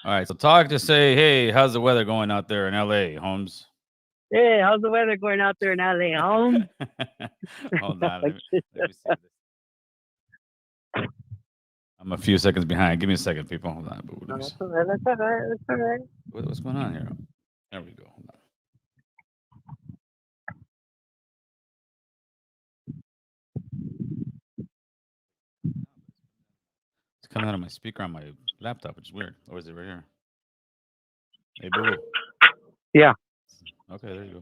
All right. So talk to say, hey, how's the weather going out there in LA, Holmes? Hey, how's the weather going out there in LA, home? Hold on. Let me see this. I'm a few seconds behind. Give me a second, people. Hold on. No, that's all right. That's all right. That's all right. What's going on here? There we go. Hold on. It's coming out of my speaker on my laptop, which is weird. Or is it right here? Hey, boo boo. Yeah. Okay, there you go.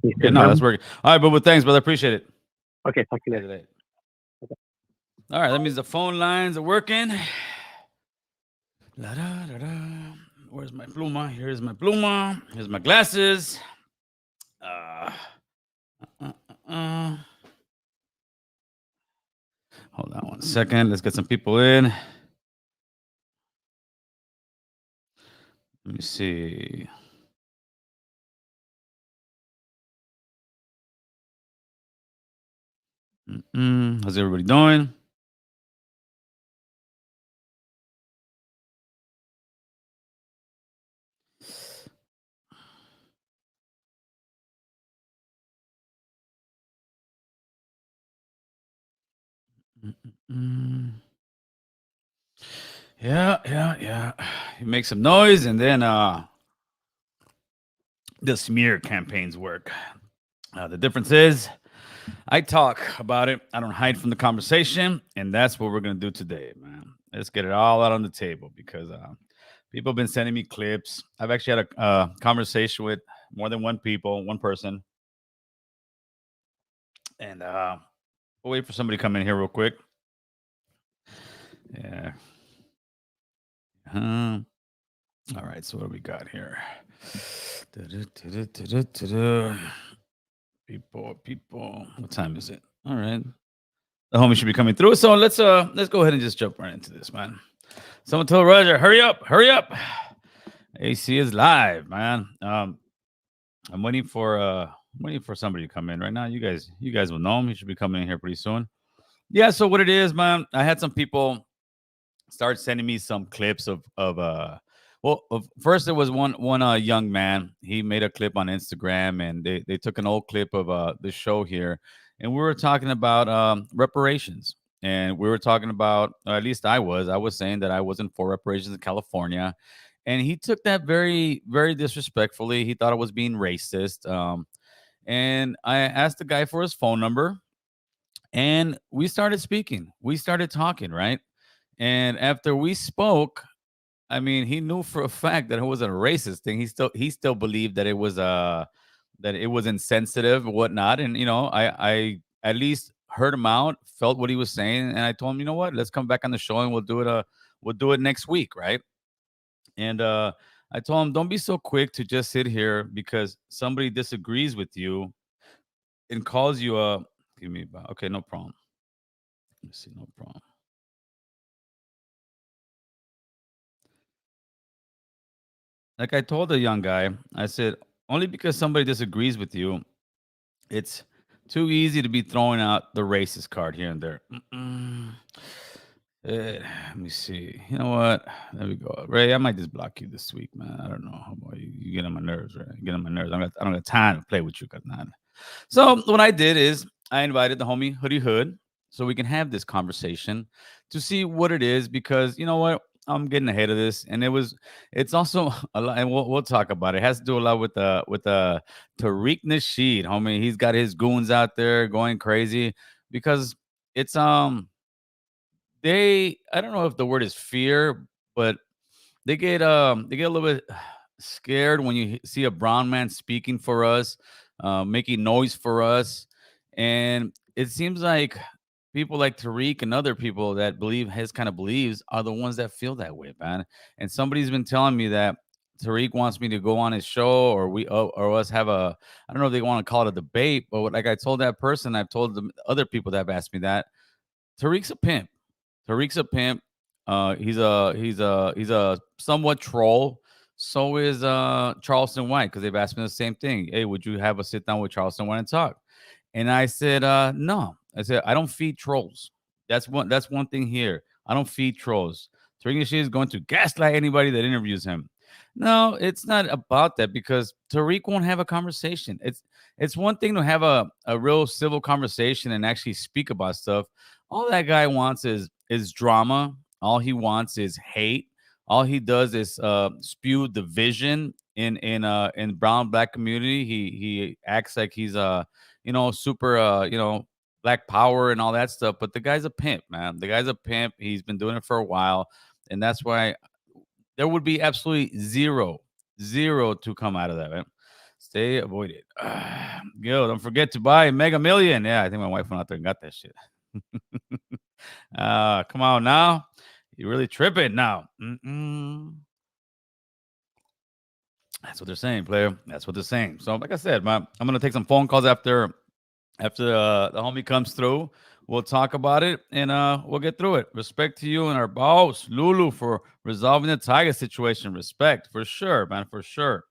You Okay, still no, hear that's me? working. All right, boo boo. Thanks, brother. Appreciate it. Okay, talk to you later. Later, later. All right, that means the phone lines are working. La, da, da, da. Where's my pluma? Here's my pluma. Here's my glasses. Uh, uh, uh. Hold on one second. Let's get some people in. Let me see. How's everybody doing? Mm. Yeah. You make some noise and then the smear campaigns work. The difference is I talk about it. I don't hide from the conversation, and that's what we're gonna do today, man. Let's get it all out on the table because people have been sending me clips. I've actually had a conversation with more than one person, and we'll wait for somebody to come in here real quick. Yeah. All right. So what do we got here? People. What time is it? All right. The homie should be coming through. So let's go ahead and just jump right into this, man. Someone tell Roger, hurry up. AC is live, man. I'm waiting for somebody to come in right now. You guys will know him. He should be coming in here pretty soon. Yeah, so what it is, man, I had some people start sending me some clips of first there was one young man. He made a clip on Instagram and they took an old clip of the show here and we were talking about reparations. And we were talking about, or at least I was saying that I wasn't for reparations in California. And he took that very, very disrespectfully. He thought it was being racist. And I asked the guy for his phone number and we started speaking. We started talking, right? And after we spoke, I mean, he knew for a fact that it wasn't a racist thing. He still believed that it was insensitive and whatnot. And I at least heard him out, felt what he was saying, and I told him, you know what, let's come back on the show and we'll do it next week, right? And I told him, don't be so quick to just sit here because somebody disagrees with you and calls you a give me about okay, no problem. Let me see, no problem. Like I told the young guy, I said, only because somebody disagrees with you, it's too easy to be throwing out the racist card here and there. Let me see. You know what? There we go. Ray, I might just block you this week, man. I don't know. Boy, you get on my nerves, right? You get on my nerves. I don't got time to play with you, man. So what I did is I invited the homie Hoodie Hood so we can have this conversation to see what it is because you know what? I'm getting ahead of this, and it's also a lot, and we'll talk about it. It has to do a lot with Tariq Nasheed, homie. He's got his goons out there going crazy because it's they I don't know if the word is fear, but they get a little bit scared when you see a brown man speaking for us, making noise for us, and it seems like people like Tariq and other people that believe his kind of beliefs are the ones that feel that way, man. And somebody's been telling me that Tariq wants me to go on his show, or us have a I don't know if they want to call it a debate, but like I told that person, I've told the other people that have asked me that Tariq's a pimp. Tariq's a pimp. He's a somewhat troll. So is Charleston White because they've asked me the same thing. Hey, would you have a sit down with Charleston White and talk? And I said, no. I said I don't feed trolls. That's one thing here. I don't feed trolls. Tariq Nasheed is going to gaslight anybody that interviews him. No, it's not about that because Tariq won't have a conversation. It's one thing to have a real civil conversation and actually speak about stuff. All that guy wants is drama. All he wants is hate. All he does is spew division in brown black community. He acts like he's super black power and all that stuff. But the guy's a pimp, man. The guy's a pimp. He's been doing it for a while, and that's why there would be absolutely zero to come out of that, man. Stay avoided. Yo, don't forget to buy Mega Million. Yeah, I think my wife went out there and got that shit. Come on now. You're really tripping now. That's what they're saying, player. That's what they're saying. So, like I said, man, I'm gonna take some phone calls after the homie comes through. We'll talk about it and we'll get through it. Respect to you and our boss, Lulu, for resolving the Tiger situation. Respect for sure, man, for sure.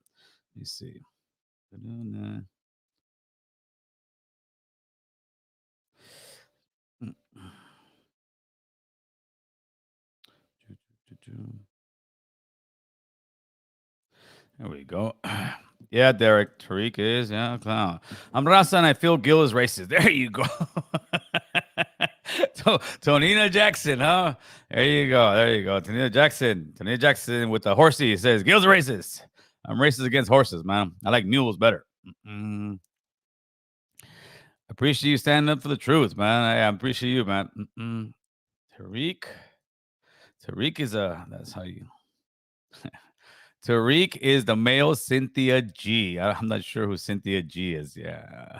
Let me see. There we go. Yeah, Derek. Tariq is, yeah, clown. I'm Raza and I feel Gil is racist. There you go. Tonina Jackson, huh? There you go. There you go. Tonina Jackson with the horsey says, Gil's racist. I'm racist against horses, man. I like mules better. Appreciate you standing up for the truth, man. I appreciate you, man. Tariq is that's how you... Tariq is the male Cynthia G. I'm not sure who Cynthia G is. Yeah.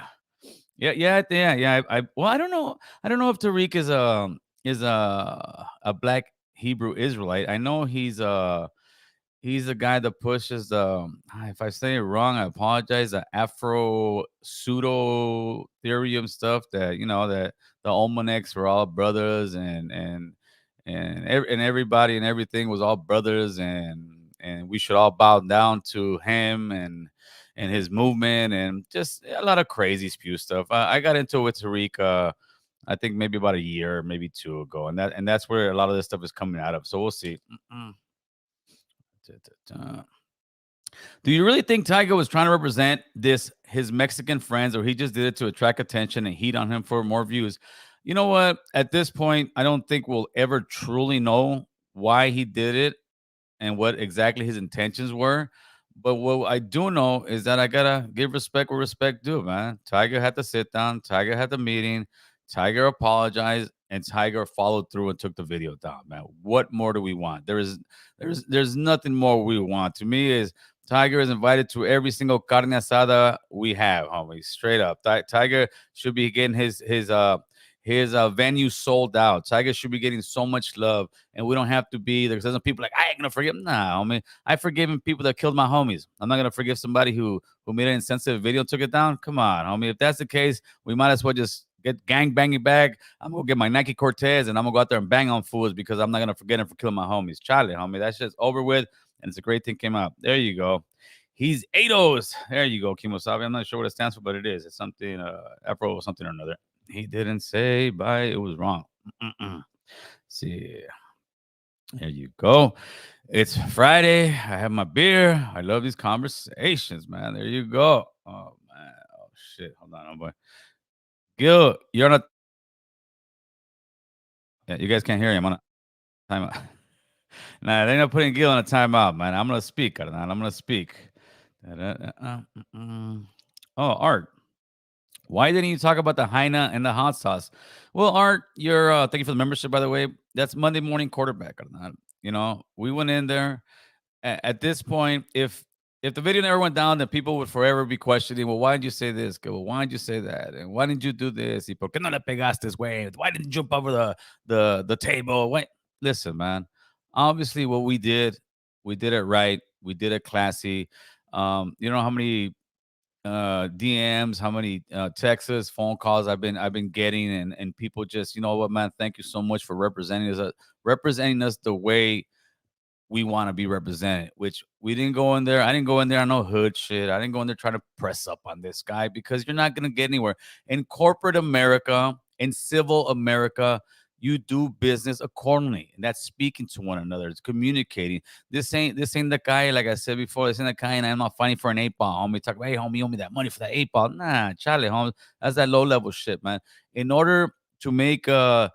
Well, I don't know. I don't know if Tariq is a black Hebrew Israelite. I know he's a guy that pushes if I say it wrong, I apologize. The Afro pseudo theorium stuff that that the Olmecs were all brothers and everybody and everything was all brothers and we should all bow down to him and his movement and just a lot of crazy spew stuff. I got into it with Tariq, I think maybe about a year, maybe two ago, and that's where a lot of this stuff is coming out of. So we'll see. Do you really think Tiger was trying to represent his Mexican friends, or he just did it to attract attention and heat on him for more views? You know what? At this point, I don't think we'll ever truly know why he did it and what exactly his intentions were. But what I do know is that I gotta give respect where respect due, man. Tiger had to sit down. Tiger had the meeting. Tiger apologized, and Tiger followed through and took the video down, man. What more do we want? There's nothing more we want. To me, is Tiger is invited to every single carne asada we have, homie. Straight up, Tiger should be getting his venue sold out. Tiger should be getting so much love, and we don't have to be there's some people like I ain't gonna forgive him. Nah, homie, I've forgiven people that killed my homies. I'm not gonna forgive somebody who made an insensitive video and took it down. Come on, homie. If that's the case, we might as well just get gang banging back. I'm gonna get my Nike Cortez and I'm gonna go out there and bang on fools because I'm not gonna forget him for killing my homies. Charlie, homie, that shit's over with, and it's a great thing came out. There you go. He's Eidos. There you go, Kimosabi. I'm not sure what it stands for, but it is. It's something Afro or something or another. He didn't say bye. It was wrong. See, there you go. It's Friday. I have my beer. I love these conversations, man. There you go. Oh man. Oh shit. Hold on, oh boy. Gil, you're not. Yeah, you guys can't hear him. I'm on a timeout. Nah, they're not putting Gil on a timeout, man. I'm gonna speak. I'm gonna speak. Oh, Art. Why didn't you talk about the Heina and the hot sauce? Well, Art, you're thank you for the membership, by the way. That's Monday morning quarterback. We went in there. At this point, if the video never went down, then people would forever be questioning, well, why did you say this? Well, why did you say that? And why didn't you do this? ¿Y por qué no le pegaste, güey? Why didn't you jump over the table? Wait, listen, man. Obviously, what we did it right. We did it classy. You know how many DMs, how many texts, phone calls I've been getting, and people just, you know what, man, thank you so much for representing us the way we want to be represented. Which we didn't go in there. I didn't go in there on no hood shit. I didn't go in there trying to press up on this guy because you're not gonna get anywhere in corporate America, in civil America. you do business accordingly, and that's speaking to one another. It's communicating. This ain't the guy, like I said before. This ain't the guy, and I'm not fighting for an 8 ball, homie. Talk about, hey, homie, you owe me that money for that 8 ball. Nah, Charlie, homie, that's that low level shit, man. In order to make to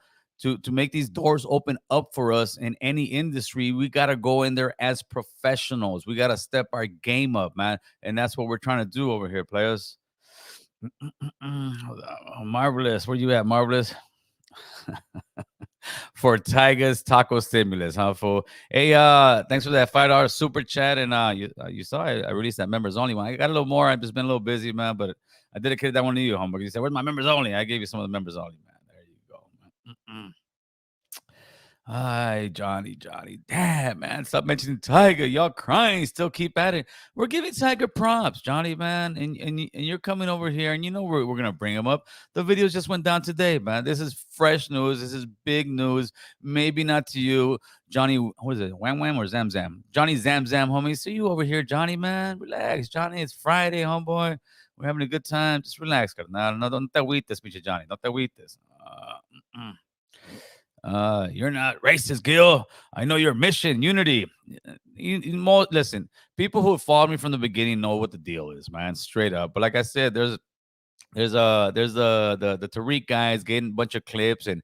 make these doors open up for us in any industry, we got to go in there as professionals. We got to step our game up, man. And that's what we're trying to do over here, players. Marvelous. Where you at, Marvelous? For Tiger's Taco Stimulus, huh, fool? Hey, thanks for that $5 super chat. And you saw I released that members only one. I got a little more. I've just been a little busy, man, but I dedicated that one to you, homeboy. You said, where's my members only? I gave you some of the members only, man. There you go, man. Hi, Johnny. Damn, man. Stop mentioning Tiger. Y'all crying. Still keep at it. We're giving Tiger props, Johnny, man. And you're coming over here, and you know we're going to bring him up. The videos just went down today, man. This is fresh news. This is big news. Maybe not to you, Johnny. What is it? Wham Wham or Zam Zam? Johnny Zam Zam, homie. See you over here, Johnny, man. Relax, Johnny. It's Friday, homeboy. We're having a good time. Just relax, carnal. No, don't te agüites, pinche Johnny. Don't te agüites. You're not racist, Gil. I know your mission, unity. Listen, people who followed me from the beginning know what the deal is, man. Straight up. But like I said, there's the Tariq guys getting a bunch of clips and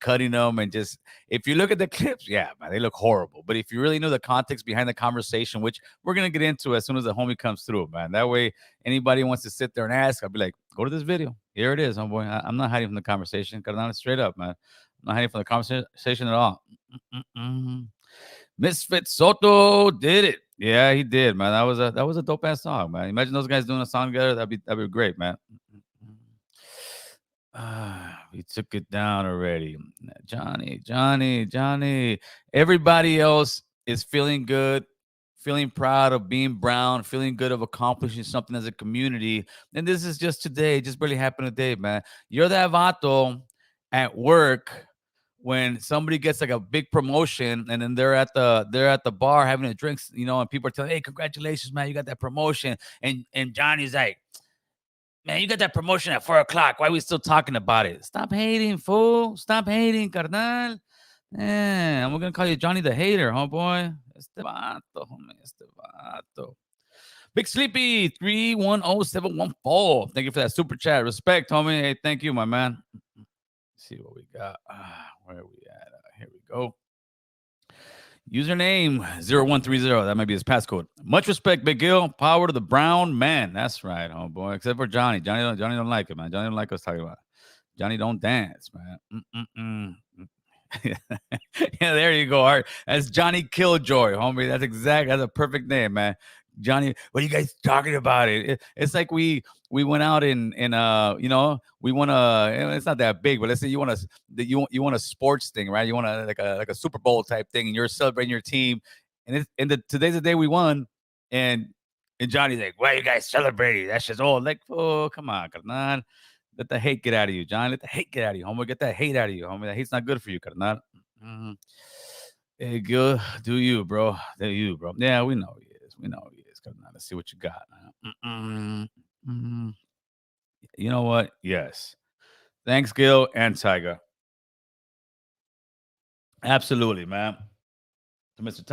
cutting them, and just if you look at the clips, yeah, man, they look horrible. But if you really know the context behind the conversation, which we're gonna get into as soon as the homie comes through, man, that way anybody wants to sit there and ask, I'll be like, go to this video. Here it is, homeboy. I'm not hiding from the conversation. Cut it down straight up, man. I'm not hiding from the conversation at all. Misfit Soto did it. Yeah, he did, man. That was a dope ass song, man. Imagine those guys doing a song together. That'd be great, man. We took it down already. Johnny. Everybody else is feeling good, feeling proud of being brown, feeling good of accomplishing something as a community. And this is just today, just barely happened today, man. You're that vato at work when somebody gets like a big promotion, and then they're at the bar having a drink, and people are telling, hey, congratulations, man, you got that promotion. And Johnny's like, man, you got that promotion at 4:00. Why are we still talking about it? Stop hating, fool. Stop hating, carnal. Man, we're going to call you Johnny the Hater, homeboy. Este vato. Big Sleepy, 310714. Thank you for that super chat. Respect, homie. Hey, thank you, my man. Let's see what we got. Where are we at? Here we go. Username 0130. That might be his passcode. Much respect, Big Gil. Power to the brown man. That's right, homeboy. Except for Johnny. Johnny don't like it, man. Johnny don't like us talking about it. Johnny don't dance, man. Yeah, there you go, Art. That's Johnny Killjoy, homie. That's a perfect name, man. Johnny, what are you guys talking about? It's like we went out and we want to. It's not that big, but let's say you want a sports thing, right? You want like a Super Bowl type thing, and you're celebrating your team, and today's the day we won, and Johnny's like, why are you guys celebrating? That's just old. Like, oh, come on, carnal. Let the hate get out of you, John. Let the hate get out of you, homie. Get that hate out of you, homie. That hate's not good for you, carnal. Hey, good. Do you, bro? Do you, bro? Yeah, we know he is. Carnal. Let's see what you got. You know what? Yes. Thanks, Gil and Tiger. Absolutely, man. So Mr.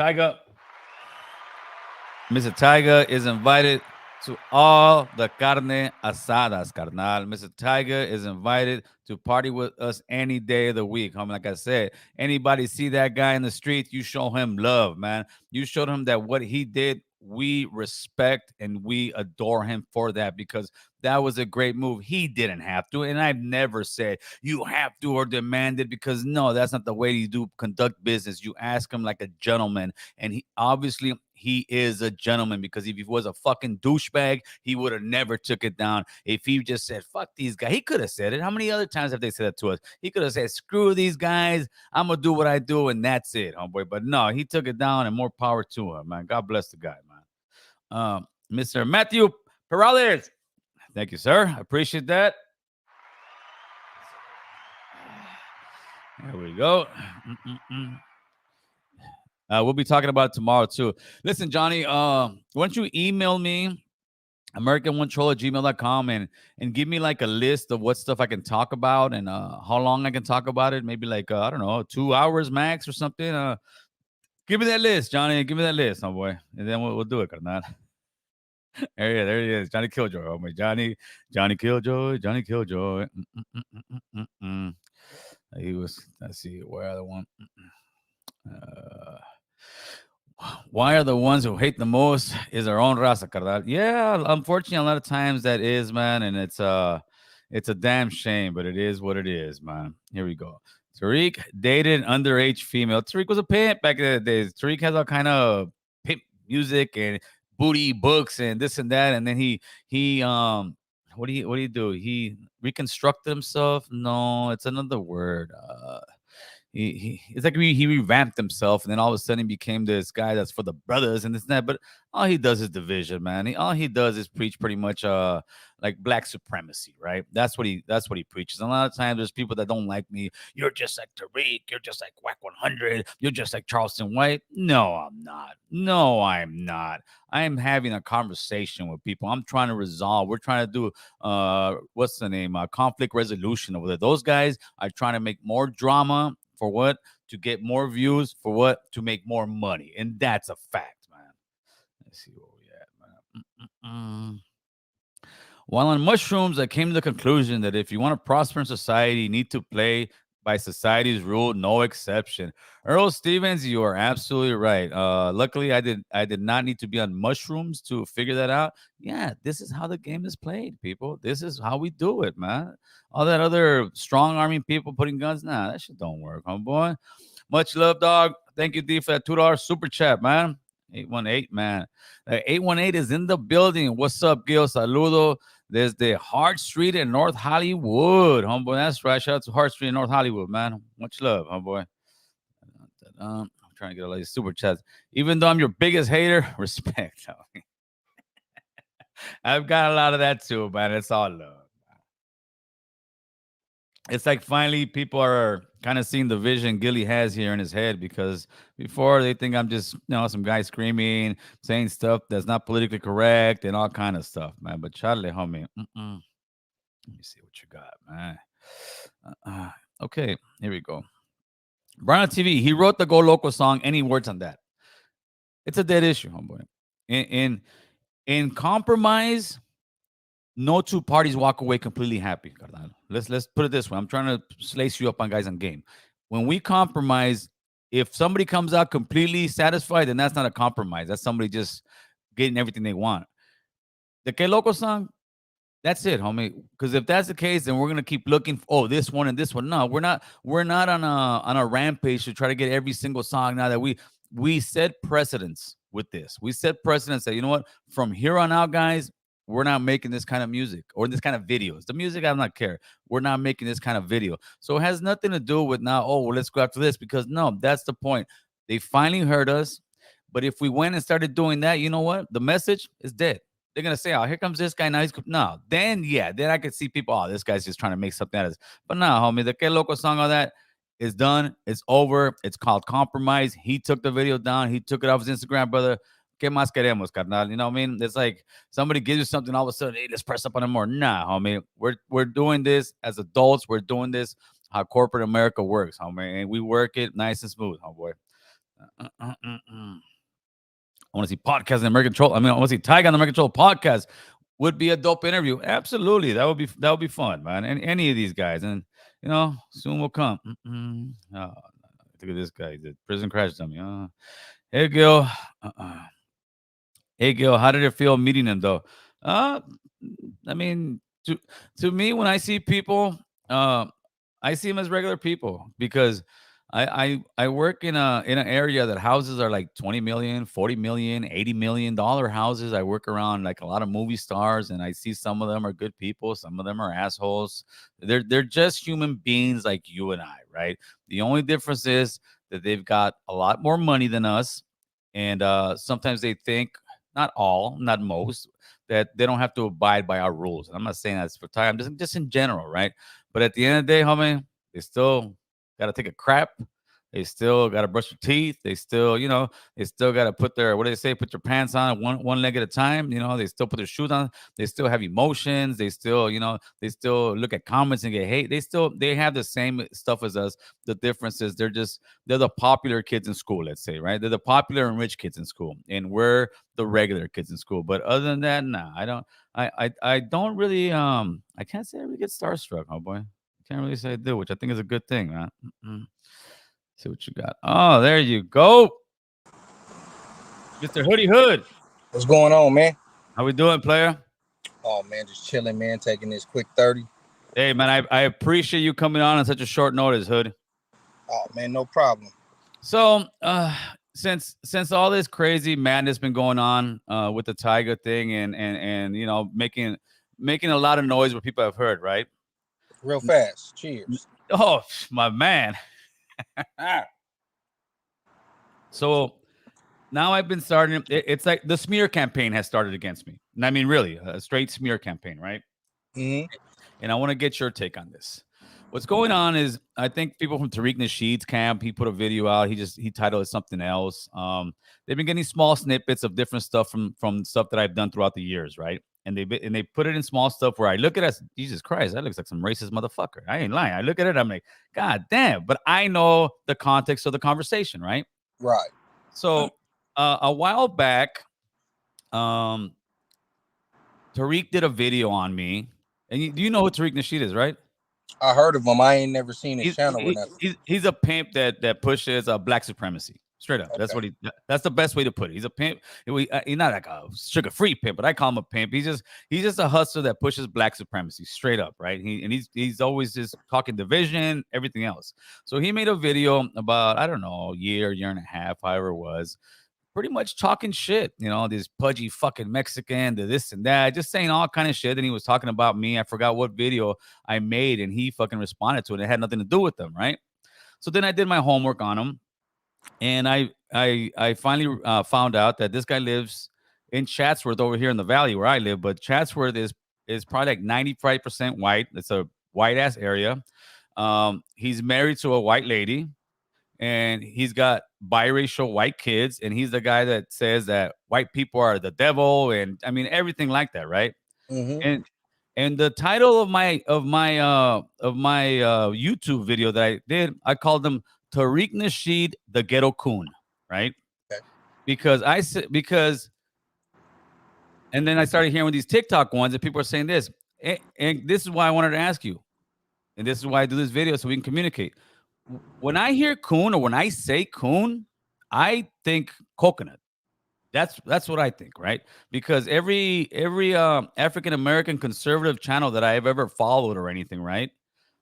Tiger is invited to all the carne asadas, carnal. Mr. Tiger is invited to party with us any day of the week. Homie, like I said, anybody see that guy in the street, you show him love, man. You showed him that what he did, we respect and we adore him for that, because that was a great move. He didn't have to. And I've never said you have to or demand it, because no, that's not the way you do conduct business. You ask him like a gentleman. And he is a gentleman, because if he was a fucking douchebag, he would have never took it down. If he just said, fuck these guys, he could have said it. How many other times have they said that to us? He could have said, screw these guys. I'm going to do what I do. And that's it, homeboy. But no, he took it down, and more power to him, man. God bless the guy, man. Mr. Matthew Perales. Thank you, sir. I appreciate that. There we go. We'll be talking about it tomorrow too. Listen, Johnny, why don't you email me American1troll@gmail.com, and give me like a list of what stuff I can talk about and how long I can talk about it. Maybe like I don't know, 2 hours max or something. Give me that list, Johnny. Give me that list, my boy, and then we'll do it, carnal. There he is, Johnny Killjoy. Oh my Johnny Killjoy, Johnny Killjoy. He was. Let's see, where are the one? Uh, why are the ones who hate the most is our own raza, carnal? Yeah, unfortunately, a lot of times that is, man, and it's a damn shame, but it is what it is, man. Here we go. Tariq dated an underage female. Tariq was a pimp back in the days. Tariq has all kind of pimp music and booty books and this and that, and then he what do you do? He reconstructed himself. No, it's another word. He it's like he revamped himself, and then all of a sudden he became this guy that's for the brothers and this and that. But all he does is division, man. All he does is preach pretty much like black supremacy, right? That's what he preaches. And a lot of times there's people that don't like me. You're just like Tariq, you're just like Whack 100, you're just like Charleston White. No, I'm not. No, I'm not. I am having a conversation with people. I'm trying to resolve. We're trying to do what's the name? Conflict resolution over there. Those guys are trying to make more drama. For what? To get more views. For what? To make more money. And that's a fact, man. Let's see where we at, man. While on mushrooms, I came to the conclusion that if you want to prosper in society, you need to play by society's rule, no exception. Earl Stevens, you are absolutely right. Luckily, I did not need to be on mushrooms to figure that out. Yeah, this is how the game is played, people. This is how we do it, man. All that other strong arming people putting guns, nah, that shit don't work, homeboy. Much love, dog. Thank you, D, for that $2 super chat, man. 818, man. 818 is in the building. What's up, Gil? Saludo. There's the Hart Street in North Hollywood, homeboy. That's right. Shout out to Hart Street in North Hollywood, man. Much love, homeboy. I'm trying to get all these super chats. Even though I'm your biggest hater, respect. I've got a lot of that too, man. It's all love. It's like finally people are kind of seeing the vision Gilly has here in his head, because before they think I'm just some guy screaming, saying stuff that's not politically correct and all kind of stuff, man. But Charlie, homie, let me see what you got, man. Okay, here we go. Brian TV, he wrote the Go Loco song. Any words on that? It's a dead issue, homeboy. In compromise, no two parties walk away completely happy, carnal. Let's put it this way. I'm trying to slice you up on guys on game. When we compromise, if somebody comes out completely satisfied, then that's not a compromise. That's somebody just getting everything they want. The Que Loco song, that's it, homie. Because if that's the case, then we're gonna keep looking. This one and this one. No, we're not. We're not on a rampage to try to get every single song. Now that we set precedents with this, we set precedents that, you know what, from here on out, guys, we're not making this kind of music or this kind of videos. The music, I don't care. We're not making this kind of video. So it has nothing to do with now, well, let's go after this, because no, that's the point. They finally heard us. But if we went and started doing that, you know what? The message is dead. They're going to say, oh, here comes this guy. Now he's, no, then I could see people, oh, this guy's just trying to make something out of this. But no, homie, the Que Loco song, all that is done. It's over. It's called Compromise. He took the video down. He took it off his Instagram, brother. ¿Qué más queremos, carnal? You know what I mean? It's like somebody gives you something, all of a sudden, hey, let's press up on it more. Nah, homie. We're doing this as adults. We're doing this how corporate America works, homie. And we work it nice and smooth, homeboy. I want to see podcast in American Troll. I want to see Tyga on the American Troll podcast. Would be a dope interview. Absolutely. That would be fun, man. And any of these guys. And soon will come. Oh, look at this guy. The prison crash dummy. Hey, Gil. Hey, Gil, how did it feel meeting him, though? To me, when I see people, I see them as regular people, because I work in an area that houses are like 20 million, 40 million, 80 million dollar houses. I work around like a lot of movie stars, and I see some of them are good people, some of them are assholes. They're just human beings like you and I, right? The only difference is that they've got a lot more money than us, and sometimes they think, not all, not most, that they don't have to abide by our rules. And I'm not saying that's for time, just in general, right? But at the end of the day, homie, they still got to take a crap. They still got to brush their teeth. They still, they still got to put their, what do they say? Put your pants on one leg at a time. They still put their shoes on. They still have emotions. They still, they still look at comments and get hate. They have the same stuff as us. The difference is they're the popular kids in school, let's say, right? They're the popular and rich kids in school, and we're the regular kids in school. But other than that, nah, I don't really, I can't say I really get starstruck, boy. I can't really say I do, which I think is a good thing, man. See what you got. Oh, there you go. Mr. Hoodie Hood. What's going on, man? How we doing, player? Oh, man, just chilling, man. Taking this quick 30. Hey, man, I appreciate you coming on such a short notice, Hood. Oh, man, no problem. So, since all this crazy madness been going on with the Tyga thing and making a lot of noise where people have heard, right? Real fast. Cheers. Oh, my man. So now I've been starting. It's like the smear campaign has started against me. And I mean, really, a straight smear campaign, right? Mm-hmm. And I want to get your take on this. What's going on is I think people from Tariq Nasheed's camp, he put a video out. He titled it something else. They've been getting small snippets of different stuff from stuff that I've done throughout the years, right? And they put it in small stuff where I look at it as, Jesus Christ, that looks like some racist motherfucker. I ain't lying. I look at it, I'm like, God damn. But I know the context of the conversation, right? Right. So a while back, Tariq did a video on me. And do you know who Tariq Nasheed is, right? I heard of him. I ain't never seen his channel or nothing. He's a pimp that pushes black supremacy. Straight up. Okay. That's the best way to put it. He's a pimp. He's not like a sugar-free pimp, but I call him a pimp. He's just a hustler that pushes black supremacy straight up, right? He's always just talking division, everything else. So he made a video about, I don't know, year and a half, however it was, pretty much talking shit, this pudgy fucking Mexican, this and that, just saying all kind of shit. And he was talking about me. I forgot what video I made, and he fucking responded to it. It had nothing to do with them, right? So then I did my homework on him. And I finally found out that this guy lives in Chatsworth over here in the valley where I live. But Chatsworth is probably like 95% white. It's a white ass area. He's married to a white lady, and he's got biracial white kids. And he's the guy that says that white people are the devil, and I mean everything like that, right? Mm-hmm. And the title of my YouTube video that I did, I called them Tariq Nasheed, the Ghetto Coon, right? Okay. Because and then I started hearing these TikTok ones, and people are saying this, and this is why I wanted to ask you, and this is why I do this video so we can communicate. When I hear coon, or when I say coon, I think coconut. That's what I think, right? Because every African American conservative channel that I've ever followed or anything, right?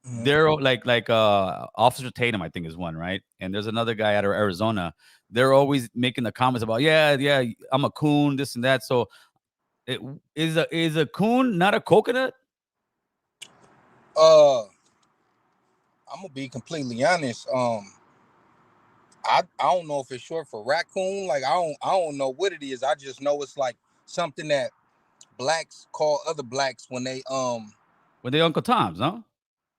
Mm-hmm. They're like Officer Tatum, I think, is one, right? And there's another guy out of Arizona. They're always making the comments about, yeah, I'm a coon, this and that. So is a coon not a coconut? I'm gonna be completely honest. I don't know if it's short for raccoon. Like I don't know what it is. I just know it's like something that blacks call other blacks when they Uncle Toms, no?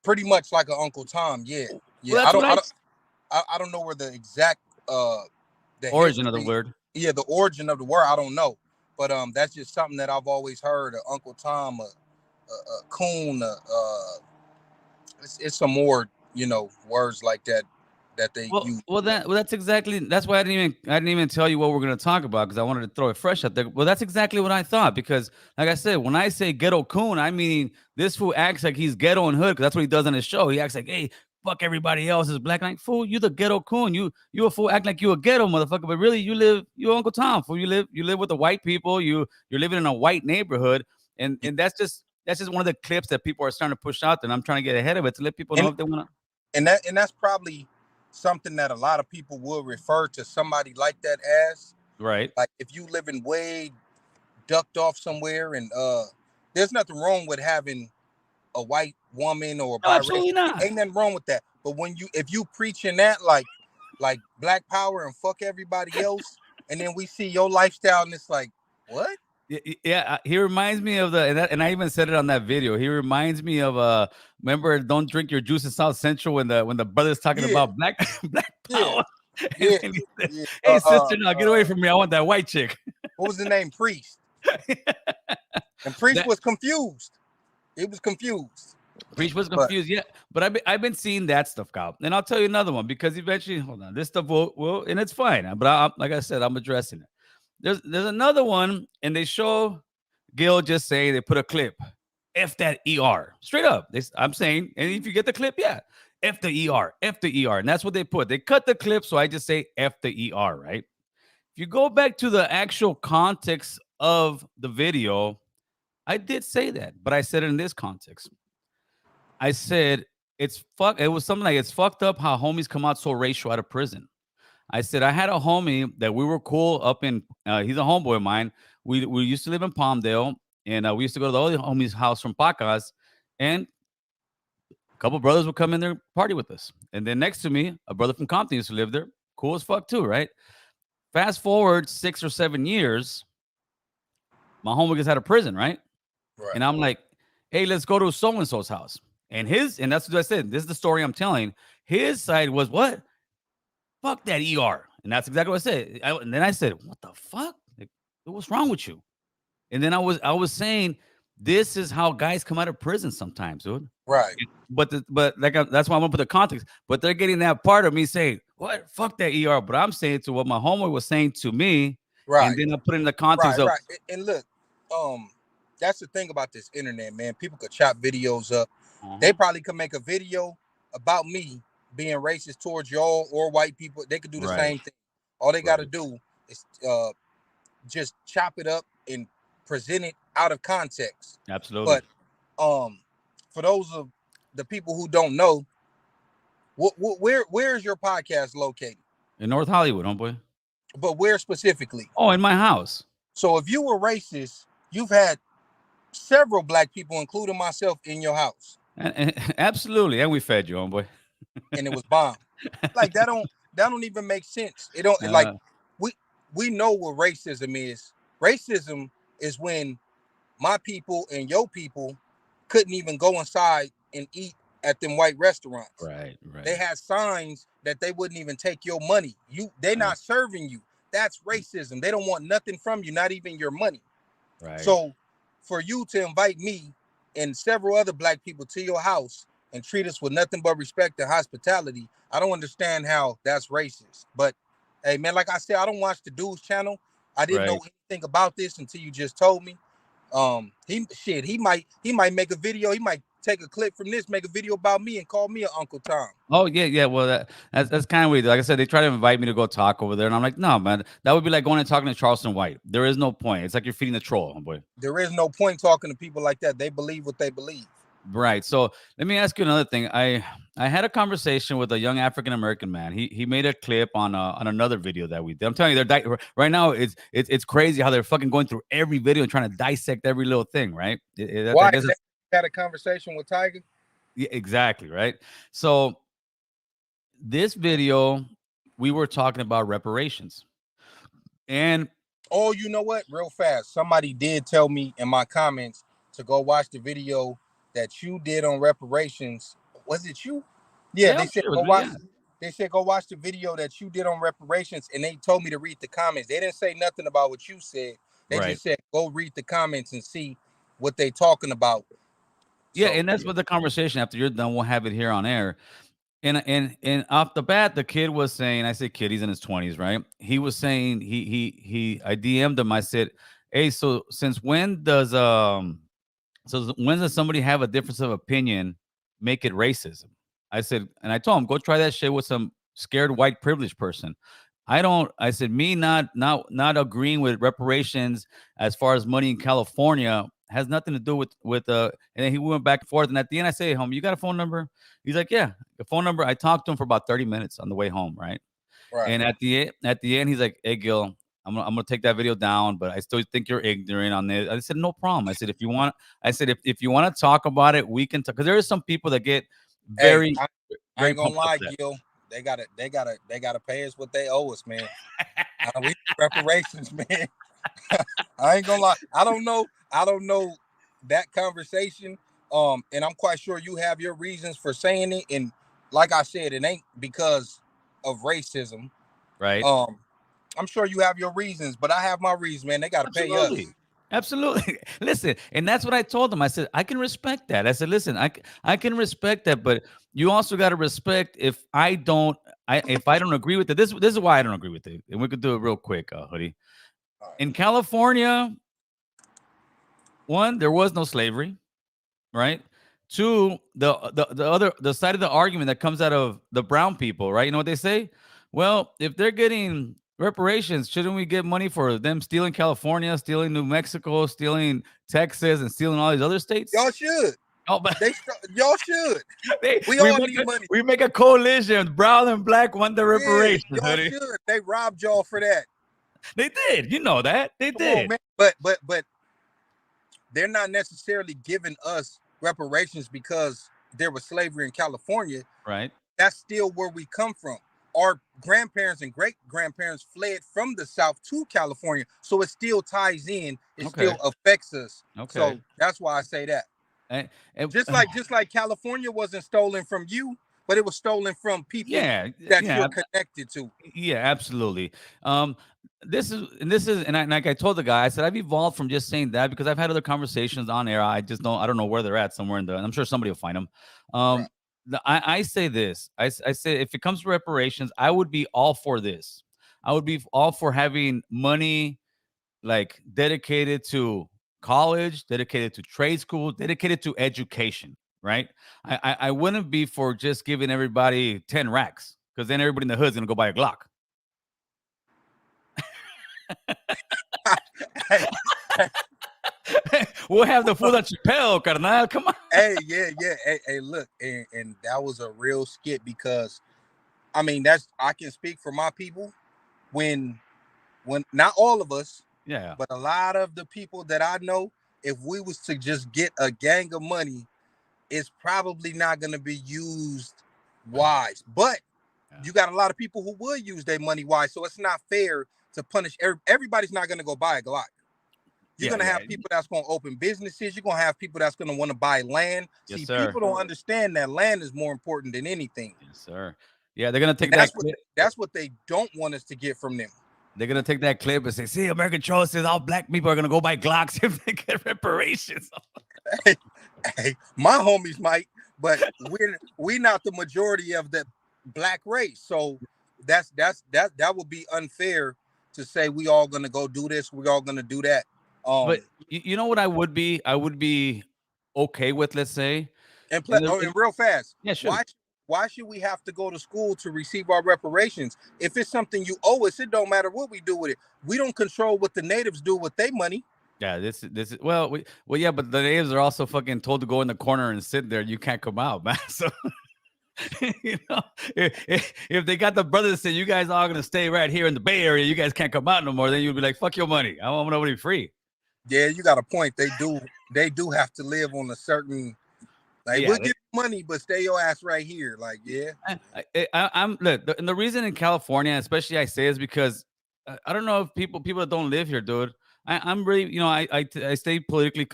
Pretty much like an Uncle Tom, yeah. Well, I don't know where the exact the origin of the word. Yeah, the origin of the word, I don't know. But that's just something that I've always heard. Uncle Tom, a coon, it's some more, words like that they use. That's why I didn't even tell you what we're gonna talk about, because I wanted to throw it fresh out there. Well, that's exactly what I thought, because like I said, when I say ghetto coon, I mean this fool acts like he's ghetto and hood, because that's what he does on his show. He acts like, hey, fuck everybody else is black. Like, fool, you the ghetto coon. You a fool, act like you a ghetto motherfucker, but really you Uncle Tom, fool. You live with the white people. You're living in a white neighborhood, and that's just one of the clips that people are starting to push out there. And I'm trying to get ahead of it to let people know if they want to. And that's probably something that a lot of people will refer to somebody like that as. Right. Like if you living way ducked off somewhere, and there's nothing wrong with having a white woman or absolutely not. Ain't nothing wrong with that. But if you preaching that like black power and fuck everybody else, and then we see your lifestyle and it's like, what? Yeah, he reminds me of and I even said it on that video. He reminds me of remember, don't drink your juice in South Central when the brother's talking Yeah, about black yeah, power. And yeah, then he said, yeah. "Hey, sister, now get away from me. I want that white chick." What was the name? Priest. And Priest That- was confused. He was confused. Preach was But confused, yeah. But I've been seeing that stuff, Kyle. And I'll tell you another one because eventually, hold on, this stuff will and it's fine. But like I said, I'm addressing it. There's another one, and they show Gil just saying they put a clip, F that ER, straight up. I'm saying, and if you get the clip, yeah, F the ER, F the ER, and that's what they put. They cut the clip, so I just say F the ER, right? If you go back to the actual context of the video, I did say that, but I said it in this context. I said it was something like it's fucked up how homies come out so racial out of prison. I said I had a homie that we were cool up in. He's a homeboy of mine. We used to live in Palmdale, and we used to go to the other homie's house from Pacas, and a couple brothers would come in there party with us. And then next to me, a brother from Compton used to live there, cool as fuck too, right? Fast forward 6 or 7 years, my homie gets out of prison, right? right. And I'm like, hey, let's go to so and so's house. And that's what I said. This is the story I'm telling. His side was what? Fuck that ER. And that's exactly what I said. And then I said, what the fuck? Like, what's wrong with you? And then I was saying, this is how guys come out of prison sometimes, dude. Right. But that's why I'm gonna put the context. But they're getting that part of me saying, what? Fuck that ER. But I'm saying to what my homeboy was saying to me. Right. And then I put in the context of right. And look, that's the thing about this internet, man. People could chop videos up. They probably could make a video about me being racist towards y'all or white people. They could do the same thing. All they got to do is just chop it up and present it out of context. Absolutely. But for those of the people who don't know, where is your podcast located? In North Hollywood, homeboy. But where specifically? Oh, in my house. So if you were racist, you've had several black people, including myself, in your house. And absolutely, and we fed you, homeboy. And it was bomb. Like that don't even make sense. It don't like we know what racism is. Racism is when my people and your people couldn't even go inside and eat at them white restaurants. Right. They had signs that they wouldn't even take your money. They're not serving you. That's racism. They don't want nothing from you, not even your money. Right. So for you to invite me and several other black people to your house and treat us with nothing but respect and hospitality, I don't understand how that's racist. But hey, man, like I said, I don't watch the dude's channel. I didn't know anything about this until you just told me. He might make a video. He might take a clip from this, make a video about me, and call me an Uncle Tom. Oh yeah. Well, that's kind of weird. Like I said, they try to invite me to go talk over there, and I'm like, no, man, that would be like going and talking to Charleston White. There is no point. It's like you're feeding the troll, homeboy. There is no point talking to people like that. They believe what they believe. Right. So let me ask you another thing. I had a conversation with a young African American man. He made a clip on another video that we did. I'm telling you, right now it's crazy how they're fucking going through every video and trying to dissect every little thing. Right. Why? Had a conversation with Tiger. Yeah, exactly. Right. So this video, we were talking about reparations, and oh, you know what? Real fast, somebody did tell me in my comments to go watch the video that you did on reparations. Was it you? Yeah, they said go watch. They said go watch the video that you did on reparations, and they told me to read the comments. They didn't say nothing about what you said. They just said go read the comments and see what they talking about. Yeah, so, and that's what the conversation after you're done, we'll have it here on air. And off the bat, the kid was saying, I said kid, he's in his 20s, right? He was saying I DM'd him. I said, hey, so when does somebody have a difference of opinion make it racism? I said, and I told him, go try that shit with some scared white privileged person. I said, me not agreeing with reparations as far as money in California has nothing to do with and then he went back and forth. And at the end, I say, hey, homie, you got a phone number? He's like, yeah, the phone number. I talked to him for about 30 minutes on the way home, right? And at the end, he's like, hey, Gil, I'm gonna take that video down, but I still think you're ignorant on this. I said, no problem. I said, if you want to talk about it, we can talk. Because there are some people that get very. Hey, I ain't gonna lie, Gil. They gotta pay us what they owe us, man. We reparations, man. I ain't gonna lie. I don't know that conversation. And I'm quite sure you have your reasons for saying it. And like I said, it ain't because of racism. Right. I'm sure you have your reasons, but I have my reasons, man. They got to pay us. Absolutely. Listen, and that's what I told them. I said, I can respect that. I said, listen, I can respect that, but you also got to respect if I don't agree with it. This is why I don't agree with it. And we could do it real quick, Hoodie. Right. In California, one, there was no slavery, right? Two, the side of the argument that comes out of the brown people, right? You know what they say? Well, if they're getting reparations, shouldn't we get money for them stealing California, stealing New Mexico, stealing Texas, and stealing all these other states? Y'all should. Oh, but y'all should. We all need money. We make a coalition. Brown and black want the reparations. Y'all should. They robbed y'all for that. They did. You know that. They did. On, man. But they're not necessarily giving us reparations because there was slavery in California. Right. That's still where we come from. Our grandparents and great-grandparents fled from the South to California. So it still ties in. It still affects us. Okay. So that's why I say that. Just like California wasn't stolen from you, but it was stolen from people that you're connected to. Yeah, absolutely. This is like I told the guy, I said I've evolved from just saying that because I've had other conversations on air. I don't know where they're at somewhere and I'm sure somebody will find them. Right. I say this. I say if it comes to reparations, I would be all for this. I would be all for having money like dedicated to college, dedicated to trade school, dedicated to education, right? I wouldn't be for just giving everybody 10 racks because then everybody in the hood's gonna go buy a Glock. We'll have the fool at Chappelle, carnal. Come on. Hey, yeah. Hey, look, and that was a real skit because I mean I can speak for my people when not all of us, but a lot of the people that I know, if we was to just get a gang of money, it's probably not going to be used wise. But you got a lot of people who would use their money wise, so it's not fair to punish everybody's not going to go buy a Glock. You're going to have people that's going to open businesses. You're going to have people that's going to want to buy land. Yes, See, sir. people don't understand that land is more important than anything. Yes, sir. Yeah, they're going to take that's what they don't want us to get from them. They're going to take that clip and say, see, American Troll says all black people are going to go buy Glocks if they get reparations. Hey, my homies might, but we're not the majority of the black race. So that would be unfair to say we all going to go do this. We all going to do that. But you know what I would be okay with, let's say. And real fast. Yeah, sure. Why should we have to go to school to receive our reparations? If it's something you owe us, it don't matter what we do with it. We don't control what the natives do with their money. Yeah, this is yeah, but the natives are also fucking told to go in the corner and sit there. You can't come out, man. So you know, if they got the brothers that say you guys are gonna stay right here in the Bay Area, you guys can't come out no more, then you'd be like, fuck your money. I want nobody free. Yeah, you got a point. They do have to live on a certain we'll give you money, but stay your ass right here. Like, yeah. I'm look, and the reason in California, especially I say is because I don't know if people that don't live here, dude. I'm really, I stay politically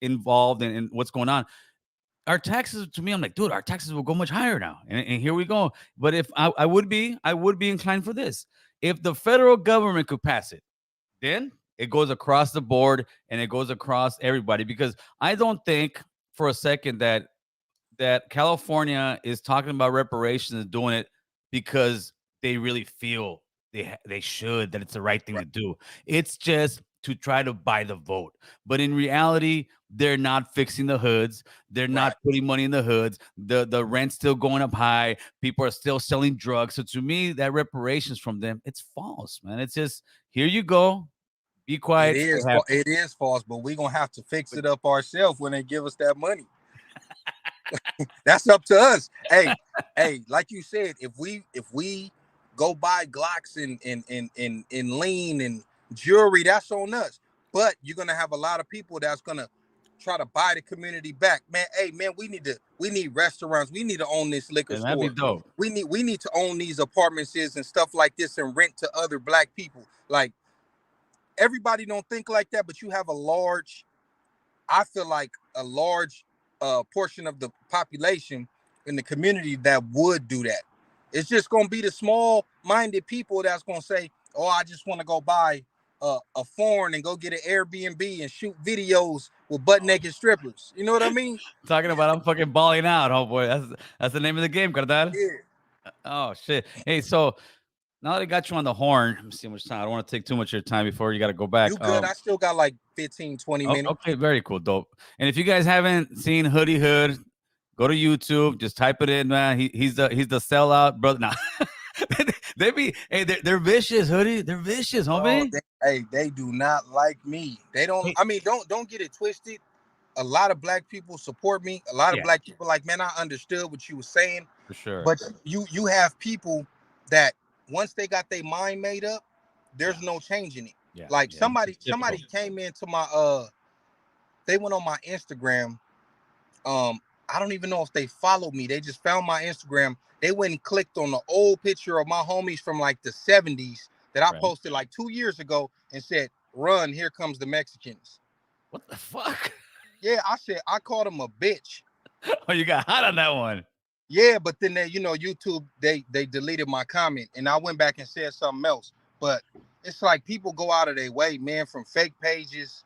involved in what's going on. Our taxes, to me, I'm like, dude, our taxes will go much higher now. And here we go. But if I would be inclined for this. If the federal government could pass it, then it goes across the board and it goes across everybody. Because I don't think for a second that California is talking about reparations and doing it because they really feel they should, that it's the right thing to do. It's just to try to buy the vote. But in reality, they're not fixing the hoods. They're not putting money in the hoods. The rent's still going up high. People are still selling drugs. So to me, that reparations from them, it's false, man. It's just, here you go. Be quiet. It is false, but we're going to have to fix it up ourselves when they give us that money. That's up to us. Hey, like you said, if we go buy Glocks and lean and jewelry, that's on us. But you're gonna have a lot of people that's gonna try to buy the community back, man. Hey, man, we need restaurants. We need to own this liquor store. That'd be dope. We need to own these apartments and stuff like this and rent to other black people. Like, everybody don't think like that, but you have a large, I feel like a large portion of the population in the community that would do that. It's just gonna be the small-minded people that's gonna say, "Oh, I just want to go buy a phone and go get an Airbnb and shoot videos with butt-naked strippers." You know what I mean? Talking about I'm fucking balling out, oh boy. That's the name of the game, Cardal. Yeah. Oh shit. Hey, so now that I got you on the horn, let me see how much time. I don't want to take too much of your time before you got to go back. You good? I still got like 15, 20 minutes. Okay, very cool, dope. And if you guys haven't seen Hoodie Hood, go to YouTube, just type it in, man. He's the sellout brother. Nah. They're vicious, Hoodie. They're vicious, homie. They do not like me. They don't. I mean, don't get it twisted. A lot of black people support me. A lot of black people like, man, I understood what you were saying. For sure. But you have people that once they got their mind made up, there's no changing it. Yeah. Like somebody came into my they went on my Instagram. I don't even know if they followed me. They just found my Instagram. They went and clicked on the old picture of my homies from like the 70s that I posted like 2 years ago and said, "Run, here comes the Mexicans." What the fuck? Yeah, I called them a bitch. Oh, you got hot on that one. Yeah, but then they, YouTube, they deleted my comment and I went back and said something else. But it's like people go out of their way, man, from fake pages.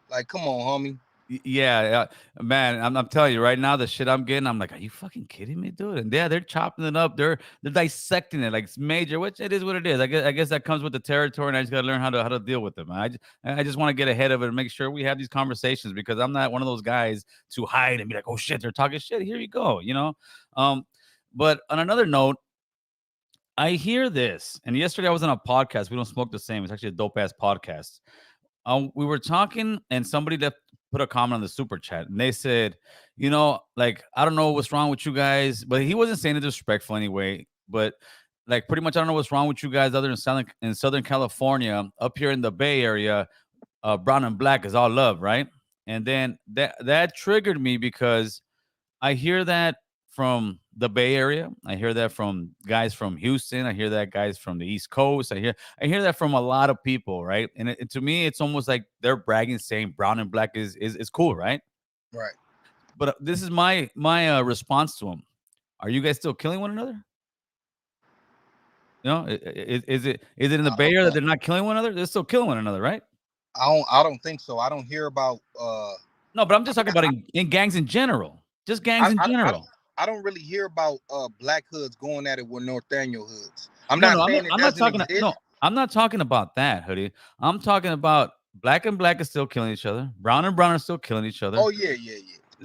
Like, come on, homie. Yeah, man, I'm telling you right now, the shit I'm getting, I'm like, are you fucking kidding me, dude? And yeah, they're chopping it up, they're dissecting it like it's major, which it is what it is. I guess that comes with the territory, and I just gotta learn how to deal with it, man. I just want to get ahead of it and make sure we have these conversations because I'm not one of those guys to hide and be like, oh shit, they're talking shit. Here you go, But on another note, I hear this, and yesterday I was on a podcast. We don't smoke the same. It's actually a dope ass podcast. We were talking, and somebody put a comment on the super chat, and they said, like, I don't know what's wrong with you guys, but he wasn't saying it disrespectful anyway. But like, pretty much, I don't know what's wrong with you guys, other than in Southern California, up here in the Bay Area, brown and black is all love, right? And then that triggered me because I hear that from the Bay Area. I hear that from guys from Houston. I hear that guys from the East Coast. I hear that from a lot of people, right? And to me, it's almost like they're bragging, saying brown and black is cool, right? Right. But this is my response to them. Are you guys still killing one another? Is it in the Bay Area that they're not killing one another? They're still killing one another, right? I don't think so. I don't hear about No, but I'm just talking about in gangs in general. Just gangs in general. I don't really hear about black hoods going at it with Norteño hoods. I'm not talking about that, Hoodie. I'm talking about black and black is still killing each other. Brown and brown are still killing each other. Oh yeah.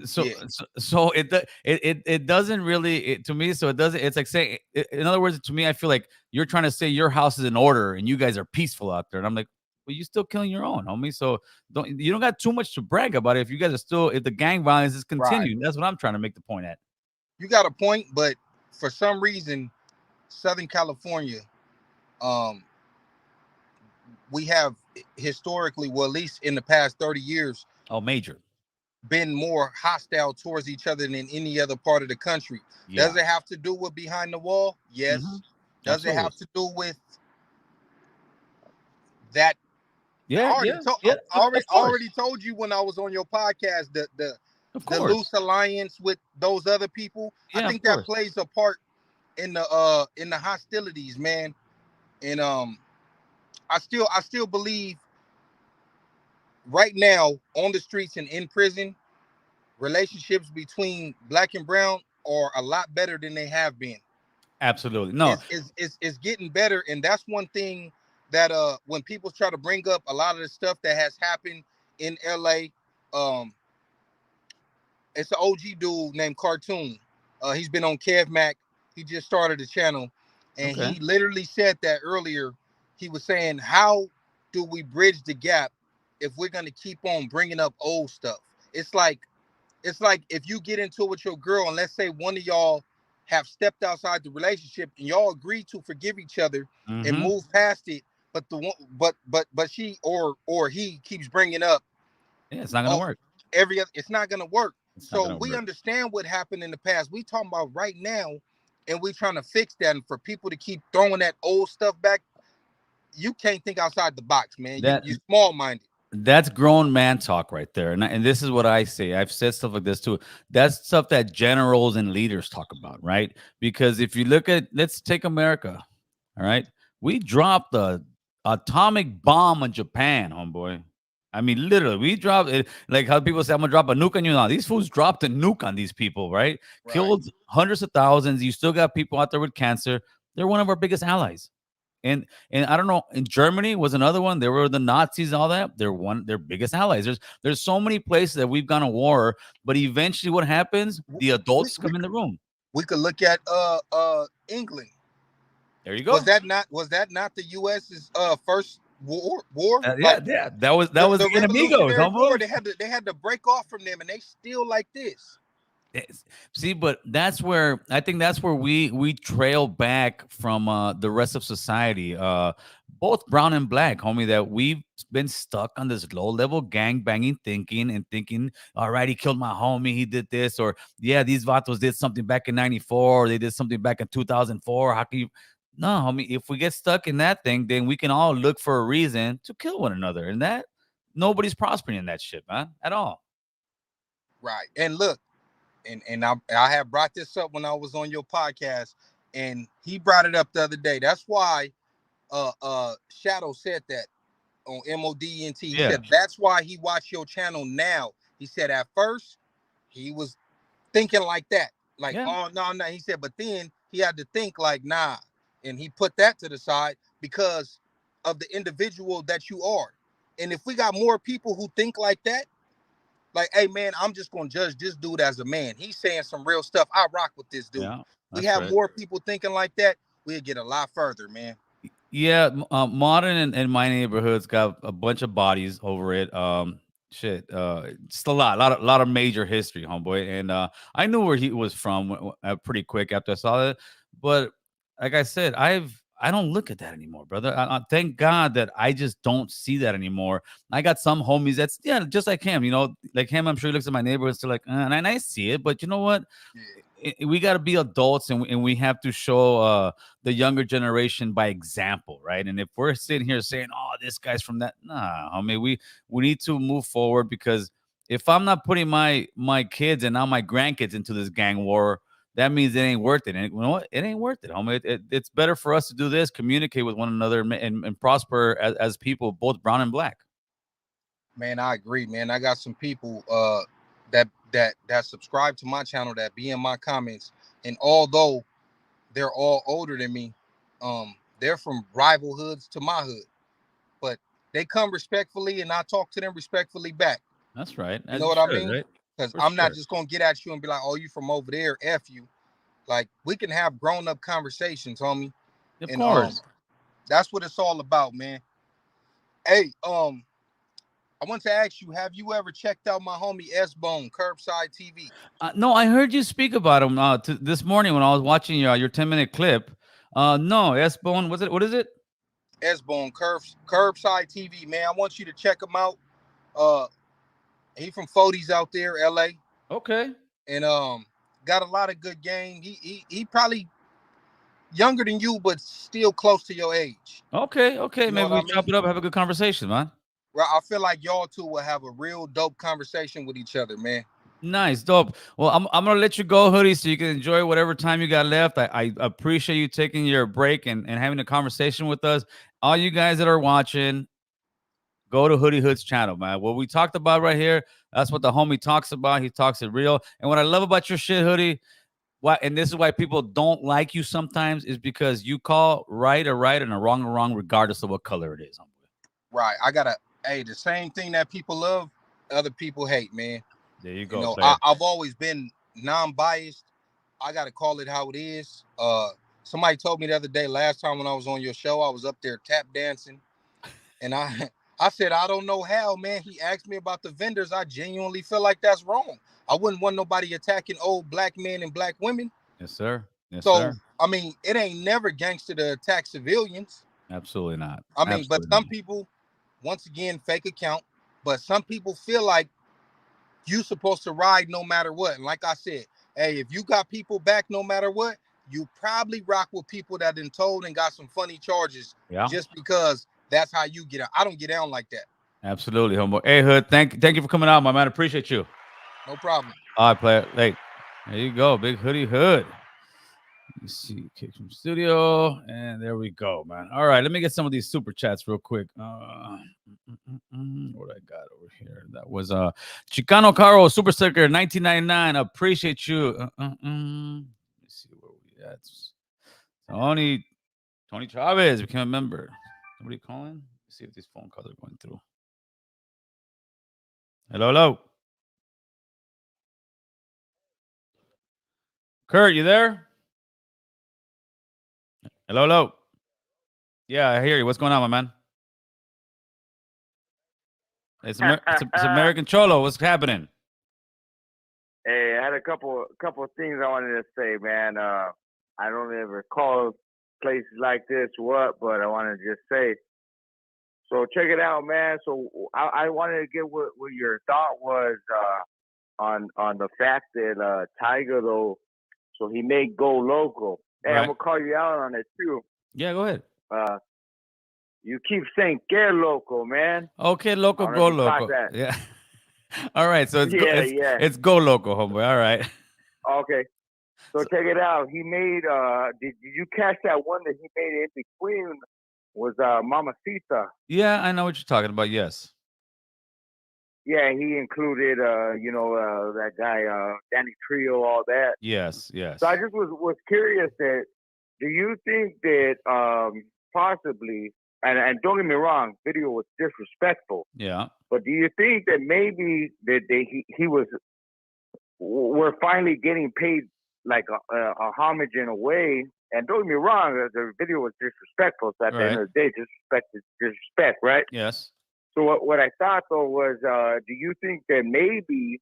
So it doesn't really to me. So it doesn't. It's like saying, in other words, to me, I feel like you're trying to say your house is in order and you guys are peaceful out there, and I'm like, well, you're still killing your own, homie. So you don't got too much to brag about it if you guys are still, if the gang violence is continuing. Right. That's what I'm trying to make the point at. You got a point, but for some reason, Southern California, we have historically, well, at least in the past 30 years, been more hostile towards each other than any other part of the country. Yeah. Does it have to do with behind the wall? Yes. Mm-hmm. Does Absolutely. It have to do with that? Yeah, I already told you when I was on your podcast that the loose alliance with those other people. Yeah, I think that plays a part in the hostilities, man. And I still believe right now on the streets and in prison, relationships between black and brown are a lot better than they have been. Absolutely. No, it's getting better. And that's one thing that when people try to bring up a lot of the stuff that has happened in LA, it's an OG dude named Cartoon. He's been on Kev Mac. He just started a channel, and he literally said that earlier. He was saying, how do we bridge the gap if we're going to keep on bringing up old stuff? It's like if you get into it with your girl, and let's say one of y'all have stepped outside the relationship and y'all agree to forgive each other and move past it, but she or he keeps bringing up, it's not going to work. It's not going to work. So we understand what happened in the past. We talking about right now, and we trying to fix that. And for people to keep throwing that old stuff back, you can't think outside the box, man. That You small minded. That's grown man talk right there. And this is what I say. I've said stuff like this too. That's stuff that generals and leaders talk about, right? Because if you look at, let's take America, all right? We dropped the atomic bomb on Japan, homeboy. I mean, literally, we dropped it like how people say, I'm gonna drop a nuke on you now. These fools dropped a nuke on these people, right? Killed hundreds of thousands. You still got people out there with cancer. They're one of our biggest allies. And I don't know, in Germany was another one. There were the Nazis, all that. They're their biggest allies. There's so many places that we've gone to war, but eventually what happens? The adults come in the room. We could look at England. There you go. Was that not the US's first war? Yeah, that was the enemigos. War, they had to break off from them, and they still like this. See, but that's where I think that's where we trail back from the rest of society, both brown and black, homie. That we've been stuck on this low level gang banging thinking, all right, he killed my homie, he did this, or yeah, these vatos did something back in '94, or they did something back in 2004. How can you? No, homie. If we get stuck in that thing, then we can all look for a reason to kill one another, and that nobody's prospering in that shit, man, at all. Right, and look. And I have brought this up when I was on your podcast, and he brought it up the other day. That's why Shadow said that on MODNT. He said that's why he watched your channel now. He said at first he was thinking like that. Like, oh no. He said, but then he had to think like, nah. And he put that to the side because of the individual that you are. And if we got more people who think like that, like, hey, man, I'm just going to judge this dude as a man. He's saying some real stuff. I rock with this dude. Yeah, we have more people thinking like that, we'll get a lot further, man. Yeah, Modern in my neighborhood's got a bunch of bodies over it. Just a lot of major history, homeboy. And I knew where he was from pretty quick after I saw it. But like I said, I don't look at that anymore, brother. Thank God that I just don't see that anymore. I got some homies that's, just like him, like him. I'm sure he looks at my neighborhood still like, and I see it, but you know what? We got to be adults and we have to show the younger generation by example, right? And if we're sitting here saying, oh, this guy's from that, nah, homie, we need to move forward, because if I'm not putting my kids and now my grandkids into this gang war, that means it ain't worth it. And you know what? It ain't worth it, homie. It's better for us to do this, communicate with one another, and prosper as people, both brown and black. Man, I agree, man. I got some people that subscribe to my channel that be in my comments. And although they're all older than me, they're from rival hoods to my hood. But they come respectfully, and I talk to them respectfully back. That's right. You know what I mean? Right? Because I'm not just going to get at you and be like, oh, you from over there, F you. Like, we can have grown-up conversations, homie. Of course. That's what it's all about, man. Hey, I want to ask you, have you ever checked out my homie S-Bone, Curbside TV? No, I heard you speak about him this morning when I was watching your 10-minute clip. No, S-Bone, what is it? S-Bone, Curbside TV, man. I want you to check him out. He from Fody's out there, LA. Okay. And got a lot of good game. He probably younger than you, but still close to your age. Okay. Maybe we chop it up, have a good conversation, man. Well, I feel like y'all two will have a real dope conversation with each other, man. Nice, dope. Well, I'm gonna let you go, Hoodie, so you can enjoy whatever time you got left. I appreciate you taking your break and having a conversation with us. All you guys that are watching, go to Hoodie Hood's channel, man. What we talked about right here, that's what the homie talks about. He talks it real. And what I love about your shit, Hoodie, and this is why people don't like you sometimes, is because you call right a right and a wrong, regardless of what color it is. Right. The same thing that people love, other people hate, man. There you go. I've always been non-biased. I got to call it how it is. Somebody told me the other day, last time when I was on your show, I was up there tap dancing. And I said, I don't know how, man. He asked me about the vendors. I genuinely feel like that's wrong. I wouldn't want nobody attacking old black men and black women. Yes, sir. Sir. I mean, it ain't never gangster to attack civilians. Absolutely not. But some people, once again, fake account. But some people feel like you supposed to ride no matter what. And like I said, hey, if you got people back no matter what, you probably rock with people that been told and got some funny charges. Yeah. Just because that's how you get out. I don't get down like that. Absolutely, homeboy. Hey, Hood, thank you for coming out, my man. Appreciate you. No problem. All right, player. Hey, there you go, big hoodie Hood. You see, kick from studio, and there we go, man. All right, let me get some of these super chats real quick. What I got over here? That was Chicano Caro Super Sticker 1999. Appreciate you. Let me see where we at. Tony Chavez became a member. Somebody calling? Let's see if these phone calls are going through. Hello. Kurt, you there? Hello. Yeah, I hear you. What's going on, my man? It's American Cholo. What's happening? Hey, I had a couple of things I wanted to say, man. I don't ever call places like this what, but I want to just say. So check it out, man. So I wanted to get what your thought was on the fact that Tiger, though, so he made Go Loco. Hey, Right. I'm gonna call you out on it too. Yeah, go ahead. You keep saying "Que Loco," man. Okay, Loco, I don't Go know if you caught Loco. that. Yeah. All right, so Yeah. it's Go Loco, homeboy. All right. Okay. So check it out. He made did you catch that one that he made in between was Mamacita. Yeah, I know what you're talking about. Yes. Yeah, he included that guy Danny Trio, all that. Yes. So I just was curious that do you think that possibly and don't get me wrong, video was disrespectful. Yeah. But do you think that maybe that we're finally getting paid like a homage in a way? And don't get me wrong, the video was disrespectful. So at the end of the day, disrespect is disrespect, right? Yes. So what I thought though was, do you think that maybe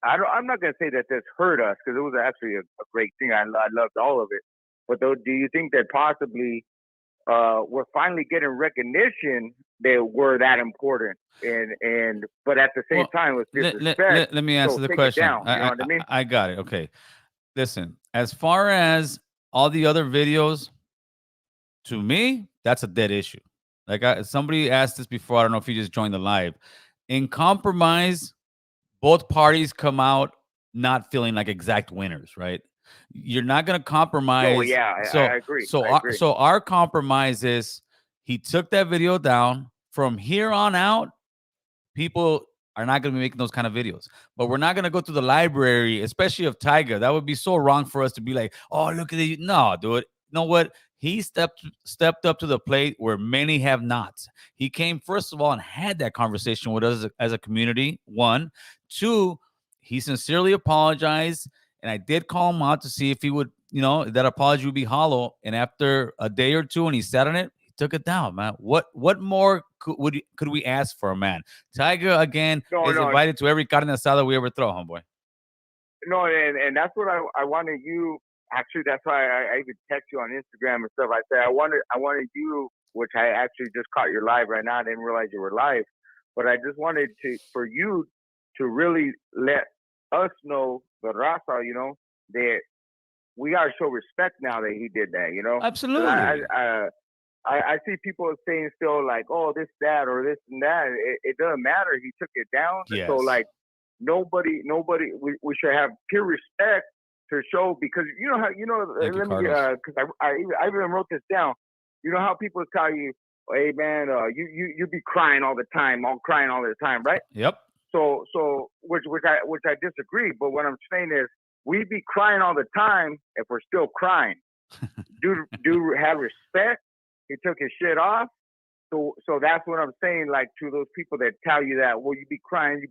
I'm not gonna say that this hurt us because it was actually a great thing. I loved all of it. But though, do you think that possibly we're finally getting recognition that we're that important? And but at the same time, with disrespect. Let me answer the question. Down, you know what I mean? I got it. Okay. Listen, as far as all the other videos, to me, that's a dead issue. Like somebody asked this before. I don't know if you just joined the live. In compromise, both parties come out not feeling like exact winners, right? You're not going to compromise. Oh yeah, I agree. So our compromise is he took that video down. From here on out, people are not going to be making those kind of videos. But we're not going to go to the library, especially of Tiger. That would be so wrong for us to be like, oh, look at it. No, dude. You know what? He stepped up to the plate where many have not. He came, first of all, and had that conversation with us as a community, one. Two, he sincerely apologized, and I did call him out to see if he would, that apology would be hollow. And after a day or two, and he sat on it, he took it down, man. What more could we ask for a man? Tiger, again, is invited to every carne asada we ever throw, homeboy. No, and that's what I wanted you. Actually, that's why I even text you on Instagram and stuff. I said I wanted you, which I actually just caught your live right now. I didn't realize you were live, but I just wanted for you to really let us know, the raza, that we gotta show respect now that he did that. Absolutely. I see people saying still like, oh, this, that, or this and that. It doesn't matter. He took it down. Yes. So like nobody. We should have pure respect to show, because let me because I even wrote this down. You know how people tell you, hey man, you be crying all the time, right? Yep. So which I disagree, but what I'm saying is we be crying all the time if we're still crying. do have respect. He took his shit off. So that's what I'm saying, like, to those people that tell you that, well, you be crying,